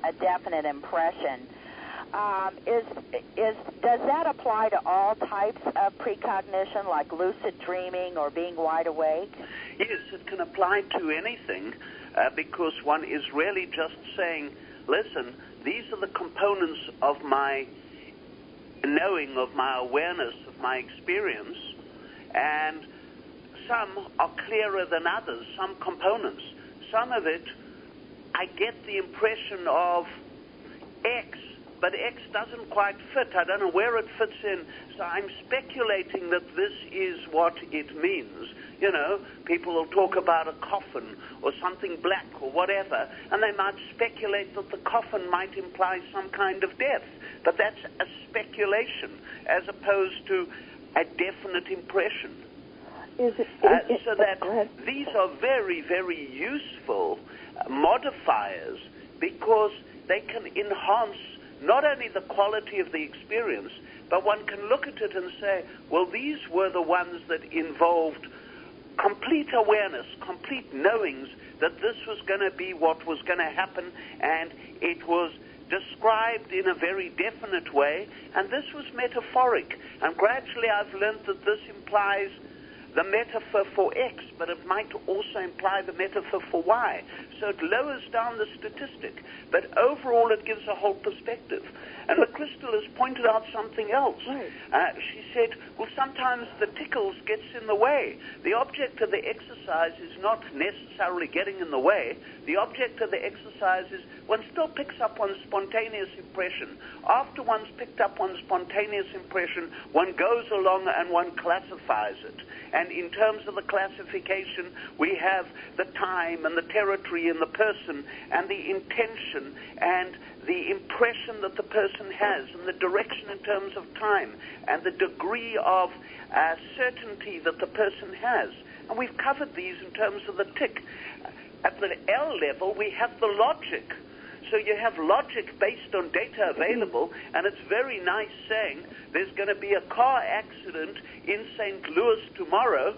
a definite impression, does that apply to all types of precognition, like lucid dreaming or being wide awake? Yes, it can apply to anything, because one is really just saying, listen, these are the components of my knowing, of my awareness, of my experience, and some are clearer than others, some components. Some of it, I get the impression of X, but X doesn't quite fit. I don't know where it fits in, so I'm speculating that this is what it means. People will talk about a coffin or something black or whatever, and they might speculate that the coffin might imply some kind of death. But that's a speculation as opposed to a definite impression. So that these are very, very useful modifiers because they can enhance not only the quality of the experience, but one can look at it and say, well, these were the ones that involved complete awareness, complete knowings that this was going to be what was going to happen, and it was described in a very definite way, and this was metaphoric. And gradually I've learned that this implies the metaphor for X, but it might also imply the metaphor for Y. So it lowers down the statistic, but overall it gives a whole perspective. And McChrystal has pointed out something else. Right. She said, well, sometimes the tickles gets in the way. The object of the exercise is not necessarily getting in the way. The object of the exercise is one still picks up one's spontaneous impression. After one's picked up one's spontaneous impression, one goes along and one classifies it. And in terms of the classification, we have the time and the territory and the person and the intention and the impression that the person has and the direction in terms of time and the degree of certainty that the person has. And we've covered these in terms of the tick. At the L level, we have the logic. So you have logic based on data available, and it's very nice saying there's going to be a car accident in St. Louis tomorrow.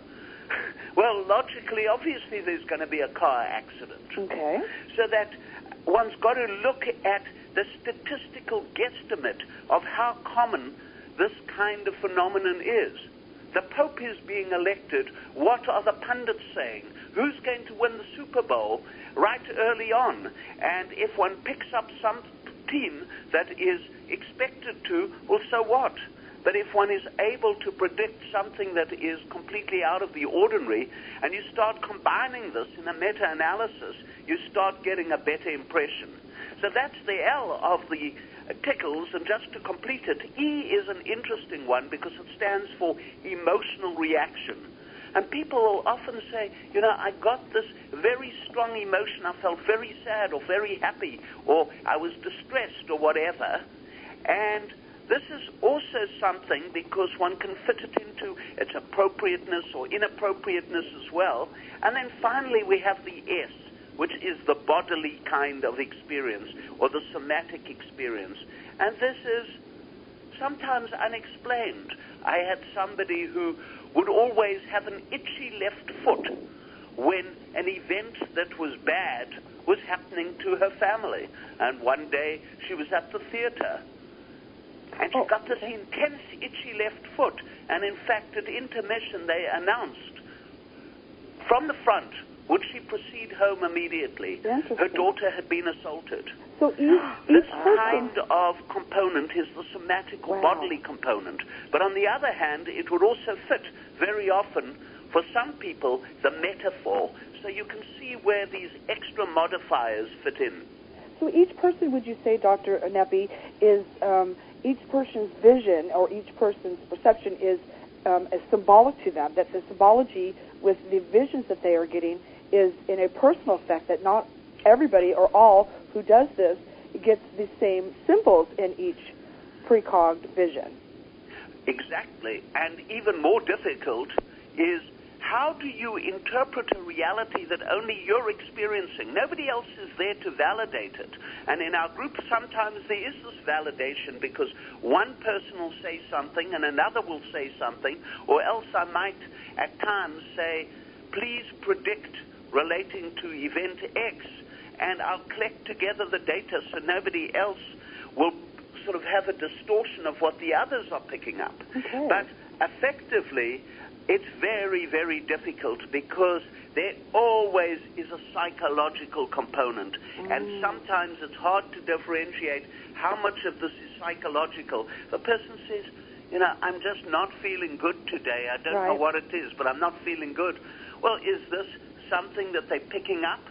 Well, logically, obviously, there's going to be a car accident. Okay. So that one's got to look at the statistical guesstimate of how common this kind of phenomenon is. The Pope is being elected. What are the pundits saying? Who's going to win the Super Bowl right early on? And if one picks up some team that is expected to, well, so what? But if one is able to predict something that is completely out of the ordinary, and you start combining this in a meta-analysis, you start getting a better impression. So that's the L of the tickles, and just to complete it, E is an interesting one because it stands for emotional reaction. And people will often say, you know, I got this very strong emotion, I felt very sad or very happy, or I was distressed or whatever. And this is also something because one can fit it into its appropriateness or inappropriateness as well. And then finally we have the S, which is the bodily kind of experience or the somatic experience. And this is sometimes unexplained. I had somebody who would always have an itchy left foot when an event that was bad was happening to her family. And one day she was at the theater and she got this intense itchy left foot. And in fact, at intermission, they announced from the front, would she proceed home immediately? Her daughter had been assaulted. So this kind of component is the somatic or bodily component. But on the other hand, it would also fit very often, for some people, the metaphor. So you can see where these extra modifiers fit in. So each person, would you say, Dr. Nafie, is each person's vision or each person's perception is symbolic to them, that the symbology with the visions that they are getting is in a personal effect, that not everybody or all who does this gets the same symbols in each precogged vision. Exactly. And even more difficult is how do you interpret a reality that only you're experiencing? Nobody else is there to validate it. And in our group, sometimes there is this validation because one person will say something and another will say something, or else I might at times say, please predict relating to event X, and I'll collect together the data so nobody else will sort of have a distortion of what the others are picking up. Okay. But effectively, it's very, very difficult because there always is a psychological component. And sometimes it's hard to differentiate how much of this is psychological. The person says, you know, I'm just not feeling good today. I don't know what it is, but I'm not feeling good. Well, is this something that they're picking up?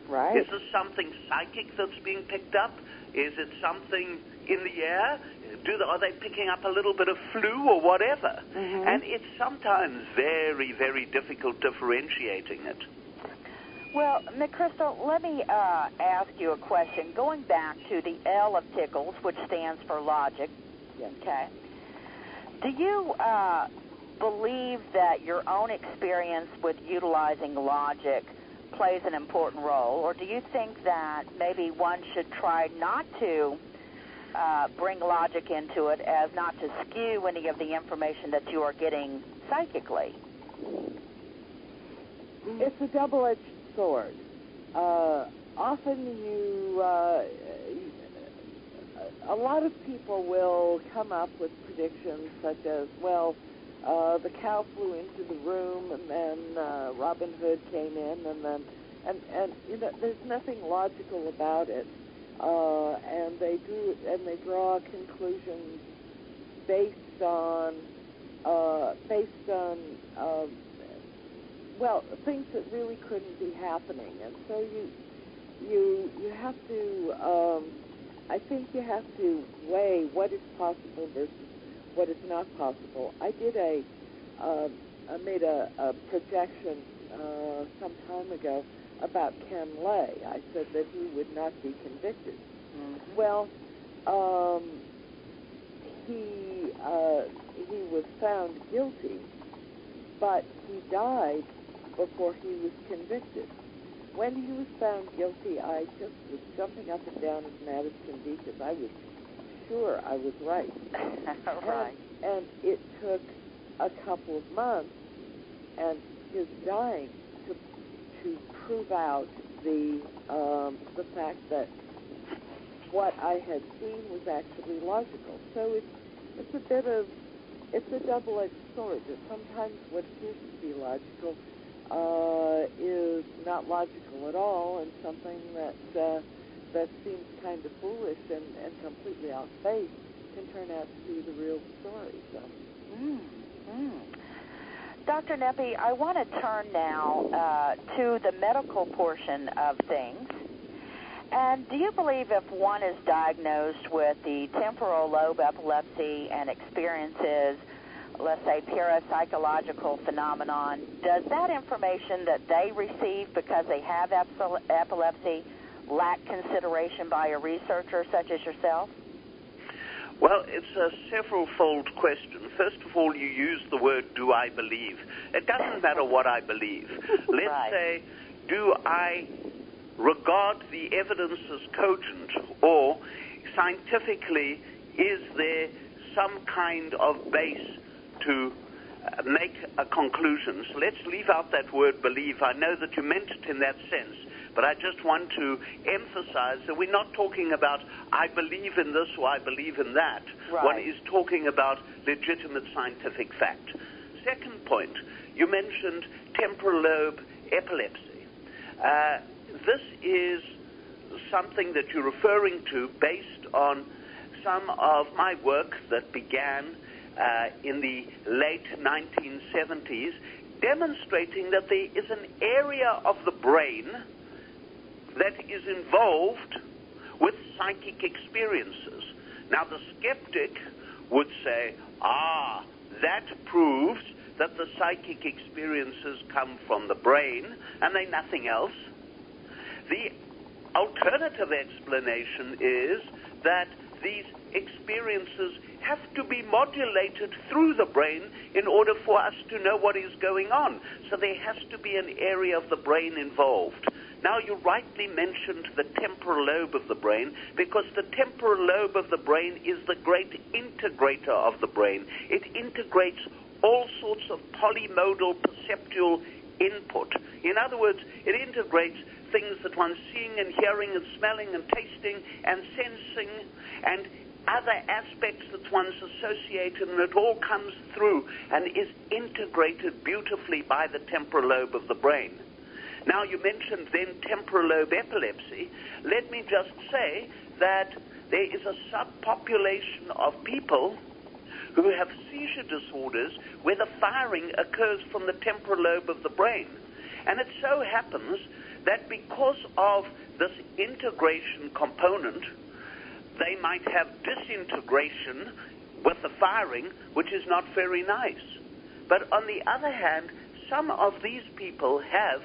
Right. Is this something psychic that's being picked up? Is it something in the air? Are they picking up a little bit of flu or whatever? And it's sometimes very, very difficult differentiating it. Well, McChrystal, let me ask you a question. Going back to the L of tickles, which stands for logic, okay, do you believe that your own experience with utilizing logic plays an important role, or do you think that maybe one should try not to bring logic into it as not to skew any of the information that you are getting psychically? It's a double-edged sword. Often a lot of people will come up with predictions such as, well, the cow flew into the room, and then Robin Hood came in, and you know, there's nothing logical about it, and they draw conclusions based on well, things that really couldn't be happening, and so you have to. I think you have to weigh what is possible versus what is not possible. I made a projection some time ago about Ken Lay. I said that he would not be convicted. Mm-hmm. Well, he was found guilty, but he died before he was convicted. When he was found guilty, I just was jumping up and down as mad as can be because I was sure I was right. Right. And it took a couple of months and his dying to prove out the fact that what I had seen was actually logical. So it's a double-edged sword. That sometimes what appears to be logical is not logical at all, and something that seems kind of foolish and completely off base can turn out to be the real story. So. Dr. Nafie, I want to turn now to the medical portion of things. And do you believe if one is diagnosed with the temporal lobe epilepsy and experiences, let's say, parapsychological phenomenon, does that information that they receive because they have epilepsy lack consideration by a researcher such as yourself? Well, it's a several-fold question. First of all, you use the word, do I believe? It doesn't matter what I believe. Let's say, do I regard the evidence as cogent, or scientifically, is there some kind of base to make a conclusion? So let's leave out that word believe. I know that you meant it in that sense, but I just want to emphasize that we're not talking about I believe in this or I believe in that. Right. One is talking about legitimate scientific fact. Second point, you mentioned temporal lobe epilepsy. This is something that you're referring to based on some of my work that began in the late 1970s, demonstrating that there is an area of the brain that is involved with psychic experiences. Now, the skeptic would say, that proves that the psychic experiences come from the brain and they're nothing else. The alternative explanation is that these experiences have to be modulated through the brain in order for us to know what is going on. So there has to be an area of the brain involved. Now, you rightly mentioned the temporal lobe of the brain, because the temporal lobe of the brain is the great integrator of the brain. It integrates all sorts of polymodal perceptual input. In other words, it integrates things that one's seeing and hearing and smelling and tasting and sensing and other aspects that one's associated, and it all comes through and is integrated beautifully by the temporal lobe of the brain. Now, you mentioned then temporal lobe epilepsy. Let me just say that there is a subpopulation of people who have seizure disorders where the firing occurs from the temporal lobe of the brain. And it so happens that because of this integration component, they might have disintegration with the firing, which is not very nice. But on the other hand, some of these people have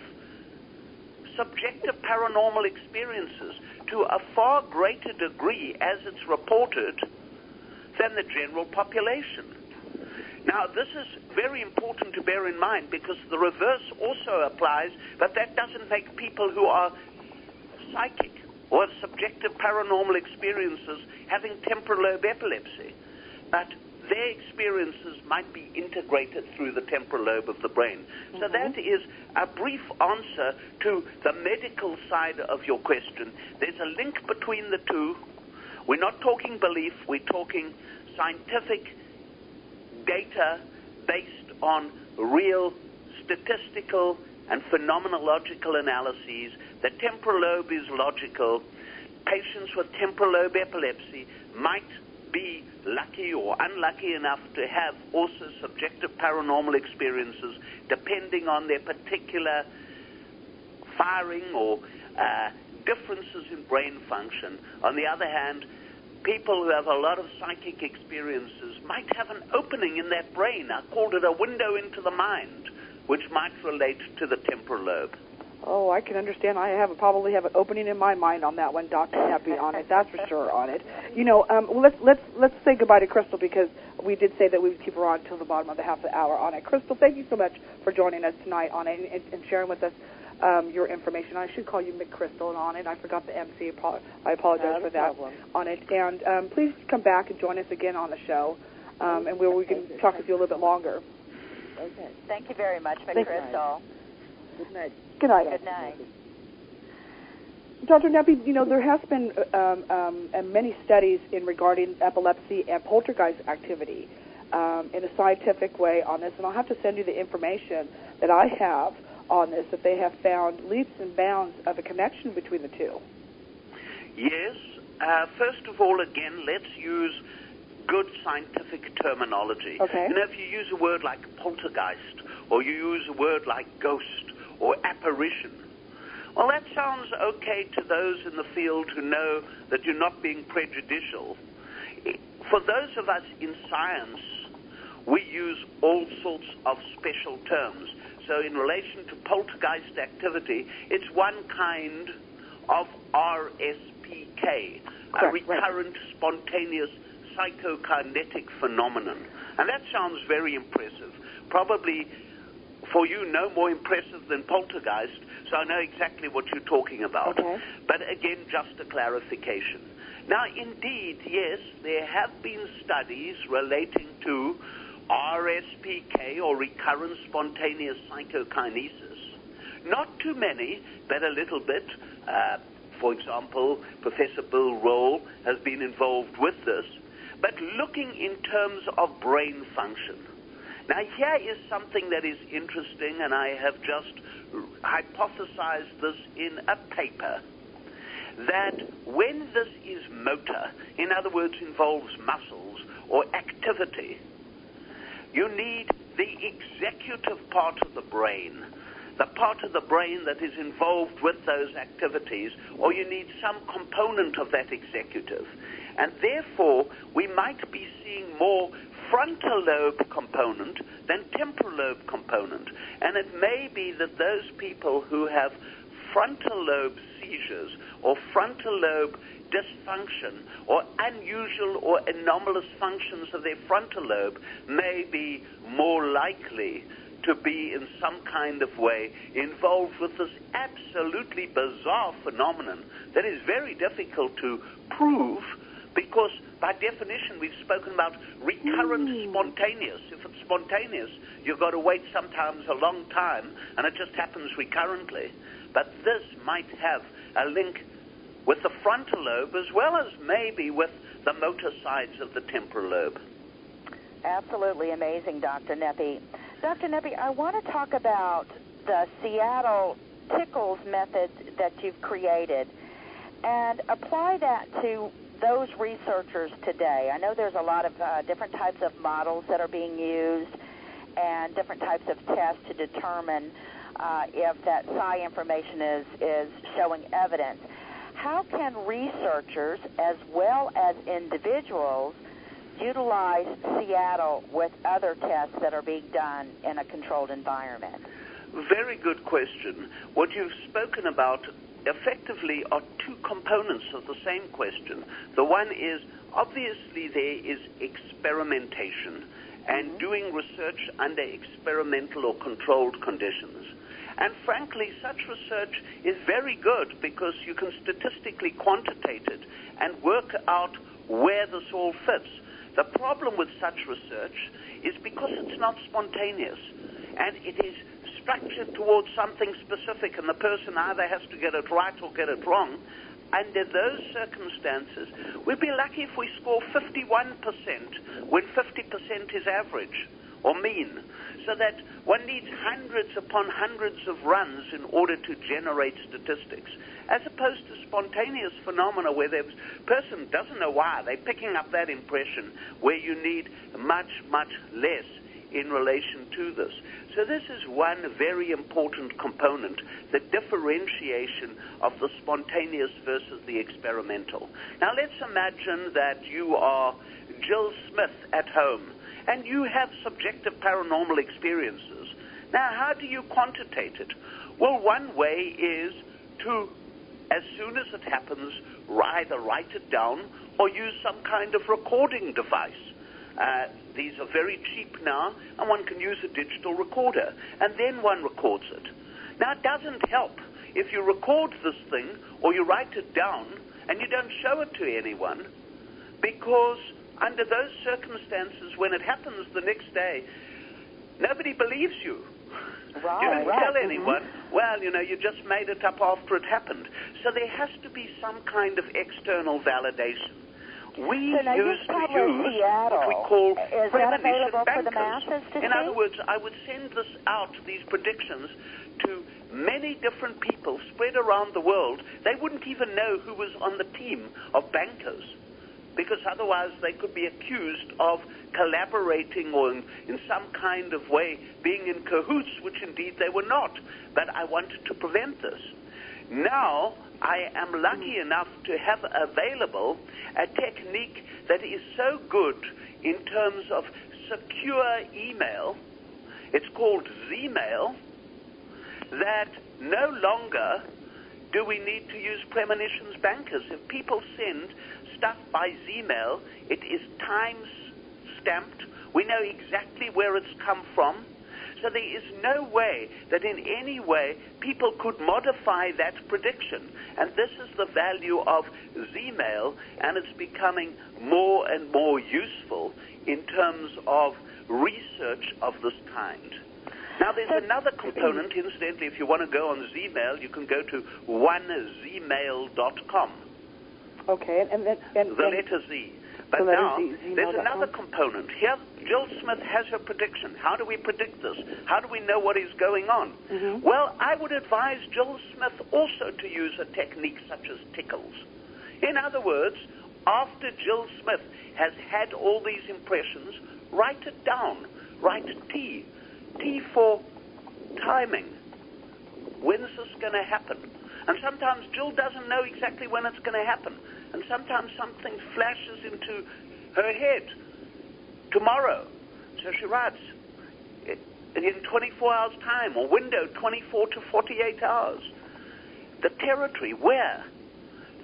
subjective paranormal experiences to a far greater degree, as it's reported, than the general population. Now, this is very important to bear in mind, because the reverse also applies, but that doesn't make people who are psychic or have subjective paranormal experiences having temporal lobe epilepsy. But their experiences might be integrated through the temporal lobe of the brain. Mm-hmm. So that is a brief answer to the medical side of your question. There's a link between the two. We're not talking belief, we're talking scientific data based on real statistical and phenomenological analyses. The temporal lobe is logical. Patients with temporal lobe epilepsy might be lucky or unlucky enough to have also subjective paranormal experiences depending on their particular firing or differences in brain function. On the other hand, people who have a lot of psychic experiences might have an opening in their brain. I called it a window into the mind, which might relate to the temporal lobe. Oh, I can understand. I probably have an opening in my mind on that one, Dr. Nafie, on it. That's for sure on it. You know, let's say goodbye to Crystal, because we did say that we would keep her on until the bottom of the half hour on it. Crystal, thank you so much for joining us tonight on it and sharing with us your information. I should call you McCrystal on it. I forgot the MC. I apologize for that on it. And please come back and join us again on the show, and we can talk with you a little bit longer. Okay. Thank you very much, McCrystal. Good night. Good night. Good night. Dr. Nafie, you know, there has been many studies in regarding epilepsy and poltergeist activity in a scientific way on this, and I'll have to send you the information that I have on this, that they have found leaps and bounds of a connection between the two. Yes. First of all, again, let's use good scientific terminology. Okay. You know, if you use a word like poltergeist, or you use a word like ghost, or apparition, well, that sounds okay to those in the field who know that you're not being prejudicial. For those of us in science, we use all sorts of special terms. So in relation to poltergeist activity, it's one kind of RSPK, a recurrent spontaneous psychokinetic phenomenon. And that sounds very impressive. Probably for you, no more impressive than poltergeist, so I know exactly what you're talking about. Okay. But again, just a clarification. Now, indeed, yes, there have been studies relating to RSPK, or recurrent spontaneous psychokinesis. Not too many, but a little bit. For example, Professor Bill Roll has been involved with this. But looking in terms of brain function. Now, here is something that is interesting, and I have just hypothesized this in a paper, that when this is motor, in other words, involves muscles or activity, you need the executive part of the brain, the part of the brain that is involved with those activities, or you need some component of that executive. And therefore, we might be seeing more frontal lobe component than temporal lobe component. And it may be that those people who have frontal lobe seizures or frontal lobe dysfunction or unusual or anomalous functions of their frontal lobe may be more likely to be in some kind of way involved with this absolutely bizarre phenomenon that is very difficult to prove, because by definition we've spoken about recurrent spontaneous. If it's spontaneous, you've got to wait sometimes a long time, and it just happens recurrently. But this might have a link with the frontal lobe as well as maybe with the motor sides of the temporal lobe. Absolutely amazing, Dr. Nafie. Dr. Nafie, I want to talk about the Seattle Tickles method that you've created and apply that to those researchers today. I know there's a lot of different types of models that are being used and different types of tests to determine if that psi information is showing evidence. How can researchers as well as individuals utilize Seattle with other tests that are being done in a controlled environment? Very good question. What you've spoken about effectively are two components of the same question. The one is, obviously there is experimentation and doing research under experimental or controlled conditions. And frankly, such research is very good because you can statistically quantitate it and work out where this all fits. The problem with such research is because it's not spontaneous and it is structured towards something specific, and the person either has to get it right or get it wrong. under those circumstances, we'd be lucky if we score 51% when 50% is average or mean, so that one needs hundreds upon hundreds of runs in order to generate statistics, as opposed to spontaneous phenomena where the person doesn't know why. They're picking up that impression where you need much, much less in relation to this. So this is one very important component, the differentiation of the spontaneous versus the experimental. Now let's imagine that you are Jill Smith at home and you have subjective paranormal experiences. Now how do you quantitate it? Well, one way is to, as soon as it happens, either write it down or use some kind of recording device. These are very cheap now, and one can use a digital recorder, and then one records it. Now, it doesn't help if you record this thing or you write it down and you don't show it to anyone, because under those circumstances, when it happens the next day, nobody believes you. Right, you don't right. tell anyone, well, you just made it up after it happened. So there has to be some kind of external validation. We used to use what we call premonition bankers. In other words, I would send this out, these predictions, to many different people spread around the world. They wouldn't even know who was on the team of bankers, because otherwise they could be accused of collaborating or in some kind of way being in cahoots, which indeed they were not. But I wanted to prevent this. Now, I am lucky enough to have available a technique that is so good in terms of secure email. It's called Zmail, that no longer do we need to use premonitions bankers. If people send stuff by Zmail, it is time-stamped. We know exactly where it's come from. So there is no way that in any way people could modify that prediction. And this is the value of Zmail, and it's becoming more and more useful in terms of research of this kind. Now, there's another component. Incidentally, if you want to go on Zmail, you can go to onezmail.com. Okay, and then... the letter Z. But now, there's another component. Here, Jill Smith has her prediction. How do we predict this? How do we know what is going on? Mm-hmm. Well, I would advise Jill Smith also to use a technique such as tickles. In other words, after Jill Smith has had all these impressions, write it down. Write T. T for timing. When's this going to happen? And sometimes Jill doesn't know exactly when it's going to happen. And sometimes something flashes into her head. Tomorrow. So she writes, in 24 hours' time, or window 24 to 48 hours. The territory, where?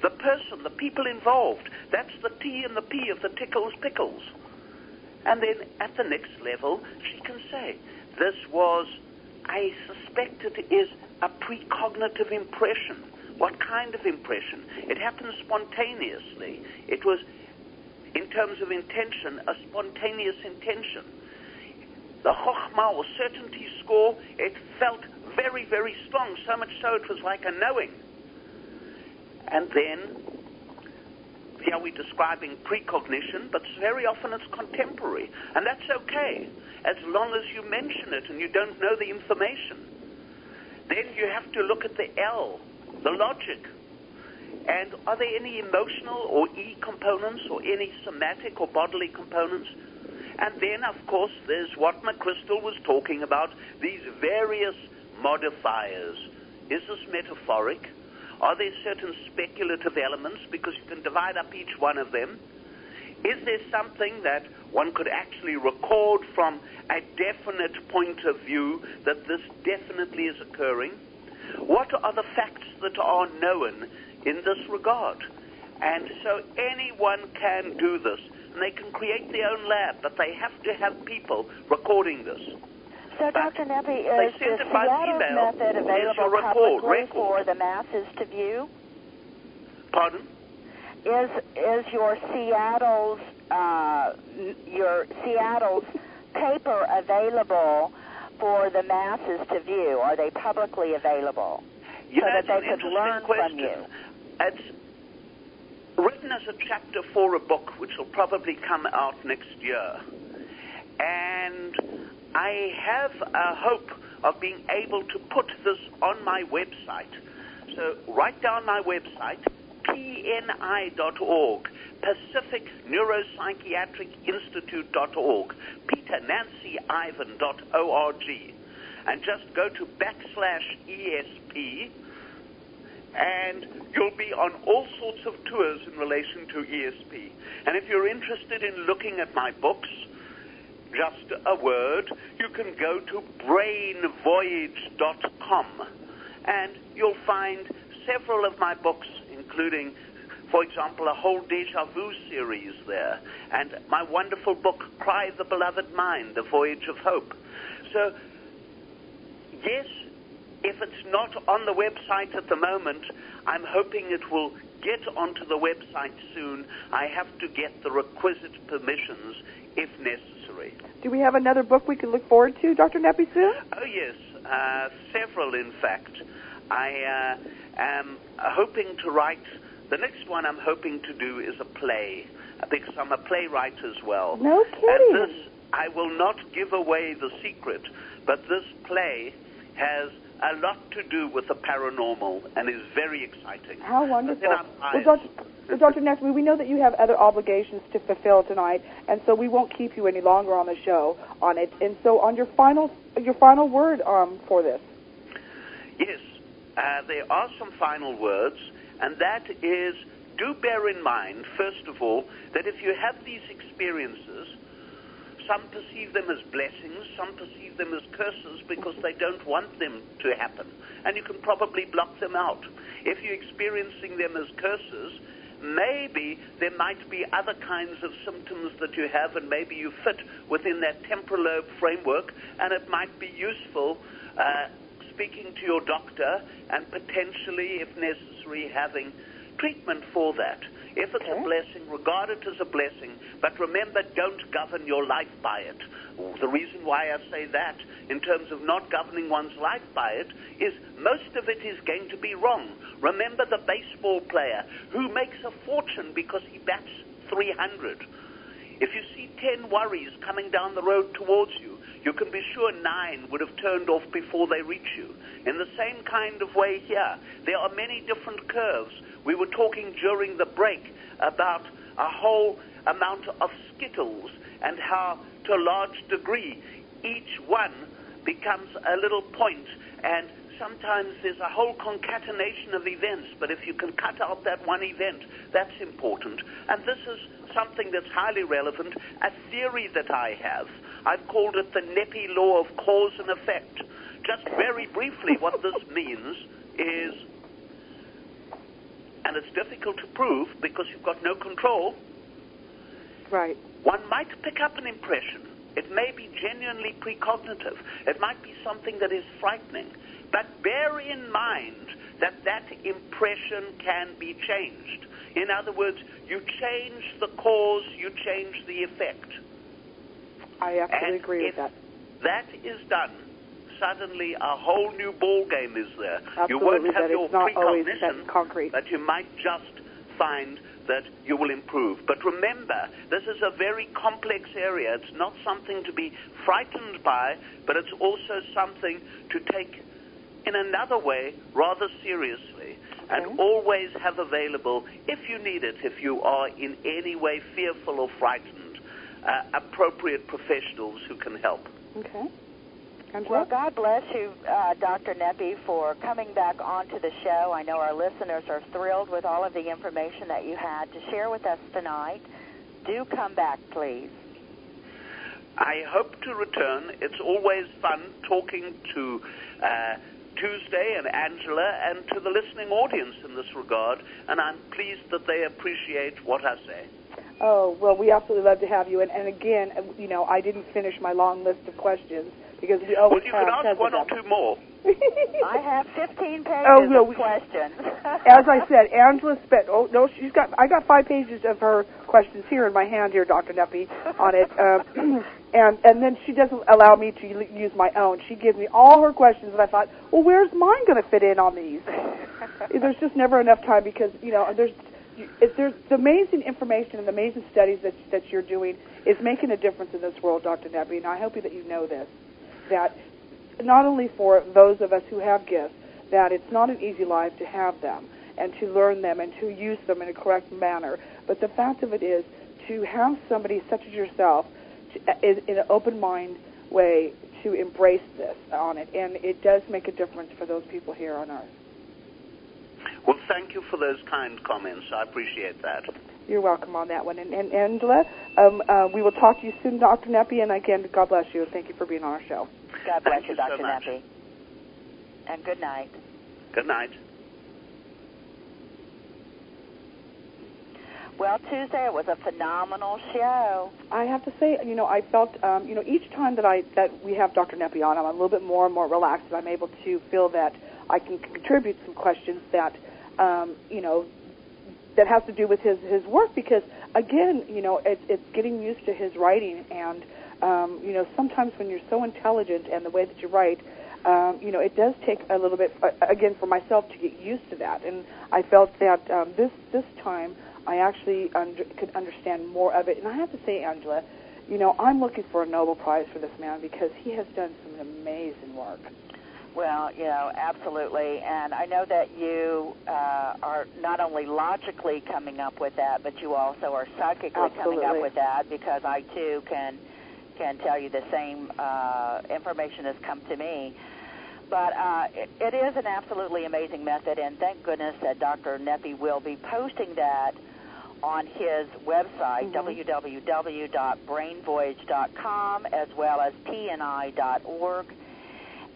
The person, the people involved. That's the T and the P of the tickles pickles. And then at the next level, she can say, this was, I suspect it is a precognitive impression. What kind of impression? It happened spontaneously. It was, in terms of intention, a spontaneous intention. The Chokhmah or certainty score, it felt very, very strong, so much so it was like a knowing. And then, here we're describing precognition, but very often it's contemporary. And that's okay, as long as you mention it and you don't know the information. Then you have to look at the L, the logic. And are there any emotional or E components or any somatic or bodily components? And then, of course, there's what McChrystal was talking about, these various modifiers. Is this metaphoric? Are there certain speculative elements? Because you can divide up each one of them. Is there something that one could actually record from a definite point of view that this definitely is occurring? What are the facts that are known in this regard? And so anyone can do this. And they can create their own lab, but they have to have people recording this. So, Dr. Nafie, is the Seattle method available publicly for the masses to view? Pardon? Is your Seattle's paper available for the masses to view? Are they publicly available? Yeah, so that that's they an could learn question. from you? written as a chapter for a book which will probably come out next year. And I have a hope of being able to put this on my website. So write down my website, pni.org, Pacific Neuropsychiatric Institute.org, PeterNancyIvan.org, and just go to /ESP, and you'll be on all sorts of tours in relation to ESP. And if you're interested in looking at my books, just a word, you can go to brainvoyage.com, and you'll find several of my books, including, for example, a whole Deja Vu series there, and my wonderful book, Cry the Beloved Mind, The Voyage of Hope. So, yes, if it's not on the website at the moment, I'm hoping it will get onto the website soon. I have to get the requisite permissions if necessary. Do we have another book we can look forward to, Dr. Nafie, soon? Oh, yes, several, in fact. I am hoping to write, the next one I'm hoping to do is a play, because I'm a playwright as well. No kidding. And this, I will not give away the secret, but this play has a lot to do with the paranormal and is very exciting. How wonderful. Well, Dr. Nafie, we know that you have other obligations to fulfill tonight, and so we won't keep you any longer on the show on it. And so on your final word for this. Yes, there are some final words, and that is, do bear in mind, first of all, that if you have these experiences, some perceive them as blessings, some perceive them as curses because they don't want them to happen. And you can probably block them out. If you're experiencing them as curses, maybe there might be other kinds of symptoms that you have, and maybe you fit within that temporal lobe framework, and it might be useful speaking to your doctor and potentially, if necessary, having treatment for that. If it's a blessing, regard it as a blessing, but remember, don't govern your life by it. The reason why I say that, in terms of not governing one's life by it, is most of it is going to be wrong. Remember the baseball player who makes a fortune because he bats 300. If you see 10 worries coming down the road towards you, you can be sure 9 would have turned off before they reach you. In the same kind of way here, there are many different curves. We were talking during the break about a whole amount of skittles and how, to a large degree, each one becomes a little point, and sometimes there's a whole concatenation of events, but if you can cut out that one event, that's important. And this is something that's highly relevant, a theory that I have. I've called it the Nafie law of cause and effect. Just very briefly, what this means is, and it's difficult to prove because you've got no control. Right. One might pick up an impression. It may be genuinely precognitive. It might be something that is frightening. But bear in mind that that impression can be changed. In other words, you change the cause, you change the effect. I absolutely agree with that. That is done. Suddenly a whole new ball game is there. Absolutely, you won't have your precognition, but you might just find that you will improve. But remember, this is a very complex area. It's not something to be frightened by, but it's also something to take in another way rather seriously, and always have available, if you need it, if you are in any way fearful or frightened, appropriate professionals who can help. Okay. Well, God bless you, Dr. Nafie, for coming back onto the show. I know our listeners are thrilled with all of the information that you had to share with us tonight. Do come back, please. I hope to return. It's always fun talking to Tuesday and Angela and to the listening audience in this regard, and I'm pleased that they appreciate what I say. Oh, well, we absolutely love to have you. And again, you know, I didn't finish my long list of questions because we always have... Well, you can ask one or two more. I have 15 pages of questions. As I said, Angela spent... Oh, no, I got 5 pages of her questions here in my hand here, Dr. Nafie, on it. And then she doesn't allow me to use my own. She gives me all her questions, and I thought, well, where's mine going to fit in on these? There's just never enough time because, you know, there's there's the amazing information and the amazing studies that you're doing is making a difference in this world, Dr. Nafie, and I hope that you know this, that not only for those of us who have gifts, that it's not an easy life to have them and to learn them and to use them in a correct manner, but the fact of it is to have somebody such as yourself in an open mind way to embrace this on it, and it does make a difference for those people here on Earth. Well, thank you for those kind comments. I appreciate that. You're welcome on that one. And Angela, we will talk to you soon, Dr. Nafie, and again, God bless you. Thank you for being on our show. God bless Thank you, you so Dr. much. Nafie. And good night. Good night. Well, Tuesday, it was a phenomenal show. I have to say, I felt, each time that we have Dr. Nafie on, I'm a little bit more and more relaxed, and I'm able to feel that I can contribute some questions that, that has to do with his work, because, again, it's getting used to his writing, and, sometimes when you're so intelligent and the way that you write, it does take a little bit, again, for myself to get used to that, and I felt that this time I actually could understand more of it. And I have to say, Angela, I'm looking for a Nobel Prize for this man because he has done some amazing work. Well, absolutely. And I know that you are not only logically coming up with that, but you also are psychically coming up with that, because I, too, can tell you the same information has come to me. But it is an absolutely amazing method, and thank goodness that Dr. Nafie will be posting that on his website, www.brainvoyage.com, as well as tni.org.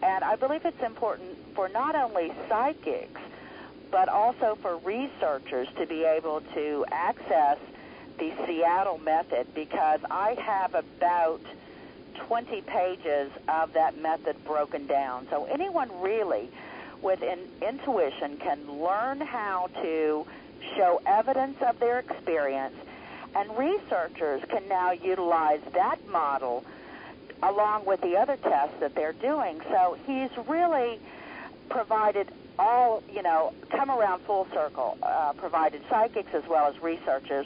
And I believe it's important for not only psychics, but also for researchers to be able to access the Seattle method, because I have about 20 pages of that method broken down. So anyone really with intuition can learn how to show evidence of their experience, and researchers can now utilize that model along with the other tests that they're doing. So he's really provided all, come around full circle, provided psychics as well as researchers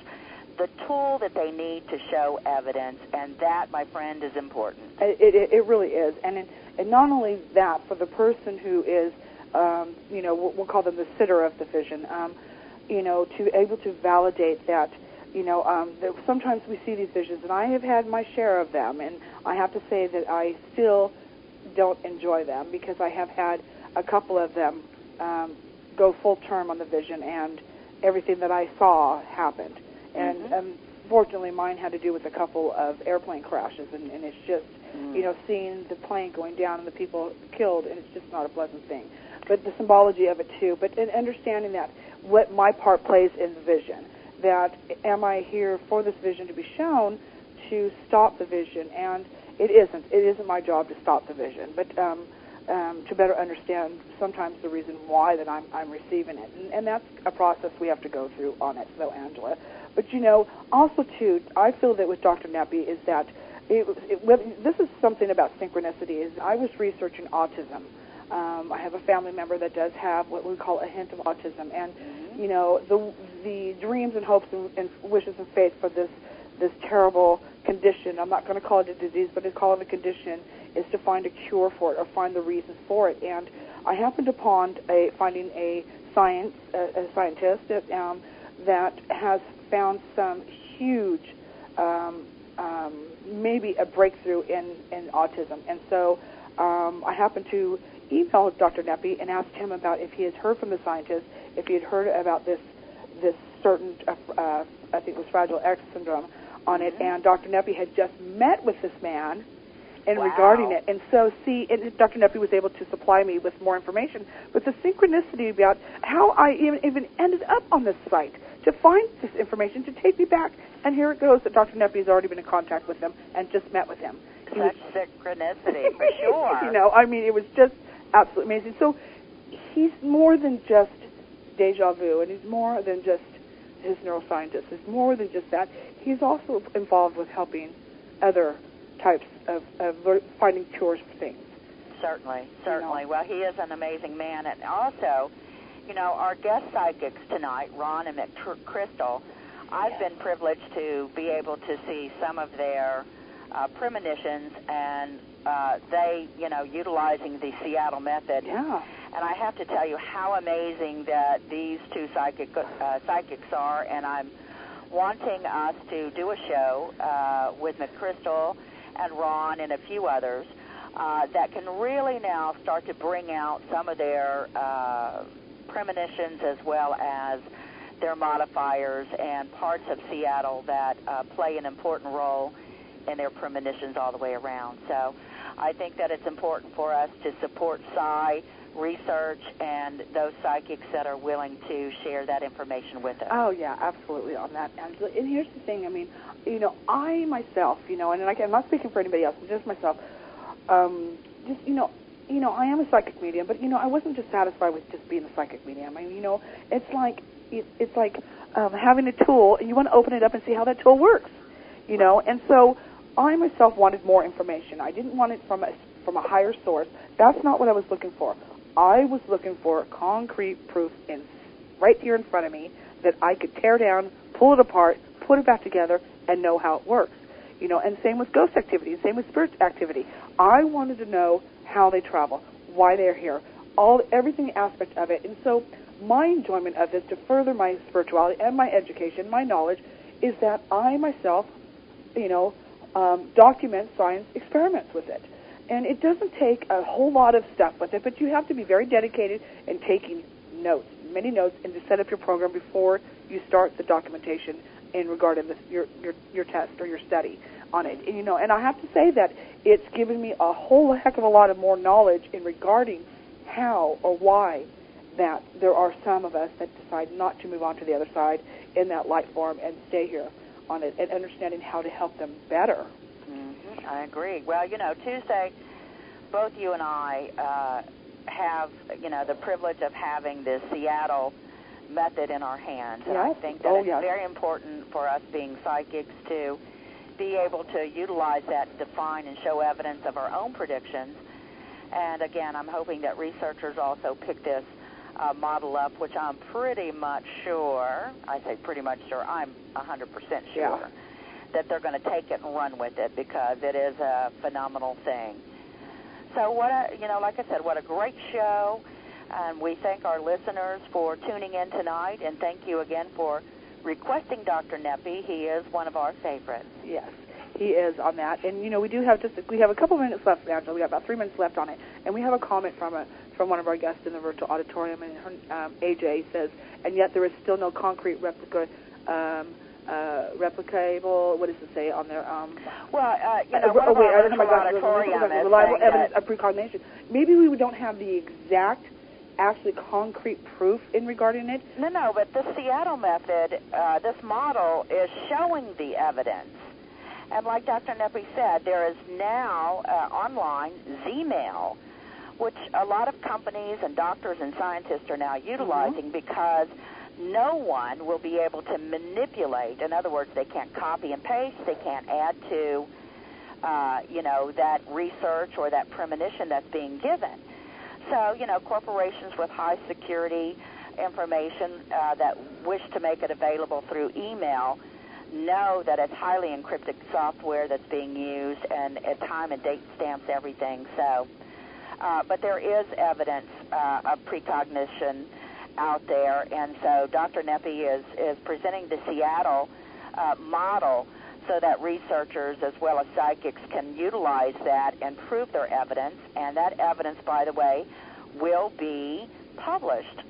the tool that they need to show evidence, and that, my friend, is important. It really is. And not only that, for the person who is, we'll call them the sitter of the vision, to able to validate that, that sometimes we see these visions, and I have had my share of them, and I have to say that I still don't enjoy them, because I have had a couple of them go full term on the vision, and everything that I saw happened. And fortunately, mine had to do with a couple of airplane crashes, and it's just, seeing the plane going down and the people killed, and it's just not a pleasant thing. But the symbology of it, too, but in understanding that, what my part plays in the vision, that am I here for this vision to be shown to stop the vision? And it isn't my job to stop the vision, but to better understand sometimes the reason why that I'm receiving it. And that's a process we have to go through on it, though, Angela. But, also, too, I feel that with Dr. Nafie is that this is something about synchronicity. Is I was researching autism. I have a family member that does have what we call a hint of autism. And, the dreams and hopes and wishes and faith for this terrible condition, I'm not going to call it a disease, but to call it a condition, is to find a cure for it or find the reasons for it. And I happened upon finding a scientist that has found some huge, maybe a breakthrough in autism. And so I happened to email Dr. Nafie and asked him about if he had heard from the scientist, if he had heard about this certain, I think it was Fragile X syndrome on it, and Dr. Nafie had just met with this man regarding it. And so, Dr. Nafie was able to supply me with more information, but the synchronicity about how I even ended up on this site to find this information, to take me back, and here it goes that Dr. Nafie has already been in contact with him and just met with him. Such synchronicity, for sure. It was just absolutely amazing. So he's more than just deja vu, and he's more than just his neuroscientist. He's more than just that. He's also involved with helping other types of finding cures for things. Certainly. Well, he is an amazing man, and also our guest psychics tonight, Ron and Crystal, I've been privileged to be able to see some of their premonitions, and they, utilizing the Seattle method. Yeah. And I have to tell you how amazing that these two psychics are, and I'm wanting us to do a show with McChrystal and Ron and a few others that can really now start to bring out some of their premonitions as well as their modifiers and parts of Seattle that play an important role in their premonitions all the way around. So I think that it's important for us to support psi research and those psychics that are willing to share that information with us. Oh, yeah, absolutely on that, Angela. And here's the thing, I mean, I myself, and I'm not speaking for anybody else, but just myself, I am a psychic medium, but, I wasn't just satisfied with just being a psychic medium. I mean, it's like having a tool, and you want to open it up and see how that tool works, and so I myself wanted more information. I didn't want it from a higher source. That's not what I was looking for. I was looking for concrete proof right here in front of me that I could tear down, pull it apart, put it back together, and know how it works. And same with ghost activity, same with spirit activity. I wanted to know how they travel, why they're here, everything aspect of it. And so my enjoyment of this to further my spirituality and my education, my knowledge, is that I myself, document science experiments with it. And it doesn't take a whole lot of stuff with it, but you have to be very dedicated in taking notes, many notes, and to set up your program before you start the documentation in regard to your test or your study on it. And, and I have to say that it's given me a whole heck of a lot of more knowledge in regarding how or why that there are some of us that decide not to move on to the other side in that light form and stay here on it, and understanding how to help them better. Mm-hmm. I agree. Well, Tuesday, both you and I have, the privilege of having the Seattle method in our hands. And Yes. I think that it's very important for us being psychics to be able to utilize that, define and show evidence of our own predictions. And again, I'm hoping that researchers also pick this model up, which I'm pretty much sure, I say pretty much sure, I'm 100% sure that they're going to take it and run with it, because it is a phenomenal thing. So like I said, what a great show. And we thank our listeners for tuning in tonight, and thank you again for requesting Dr. Nafie. He is one of our favorites. Yes, he is on that. And, we have a couple minutes left, Angela. We got about 3 minutes left on it. And we have a comment from one of our guests in the virtual auditorium, and her, AJ says, and yet there is still no concrete replicable, what does it say on there? Reliable evidence of precognition. Maybe we don't have the exact, actually concrete proof in regarding it. No, but the Seattle method, this model is showing the evidence. And like Dr. Nafie said, there is now online Z-mail, which a lot of companies and doctors and scientists are now utilizing, because no one will be able to manipulate. In other words, they can't copy and paste. They can't add to, that research or that premonition that's being given. So, corporations with high security information that wish to make it available through email know that it's highly encrypted software that's being used, and at time and date stamps everything. So, but there is evidence of precognition out there, and so Dr. Nafie is presenting the Seattle model so that researchers as well as psychics can utilize that and prove their evidence. And that evidence, by the way, will be published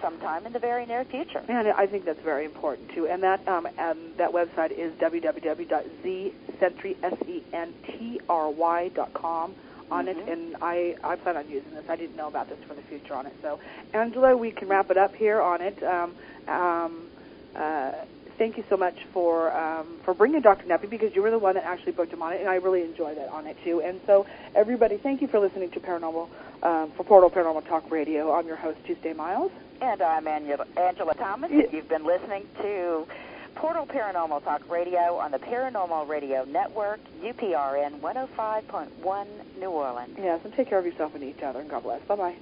sometime in the very near future. And I think that's very important too. And that website is www.zsentry.com on it, and I plan on using this. I didn't know about this for the future on it. So, Angela, we can wrap it up here on it. Thank you so much for bringing Dr. Nafie, because you were the one that actually booked him on it, and I really enjoyed that on it too. And so, everybody, thank you for listening to Paranormal for Portal Paranormal Talk Radio. I'm your host, Tuesday Miles. And I'm Angela Thomas, and you've been listening to Portal Paranormal Talk Radio on the Paranormal Radio Network, UPRN 105.1 New Orleans. Yes, and take care of yourself and each other, and God bless. Bye-bye.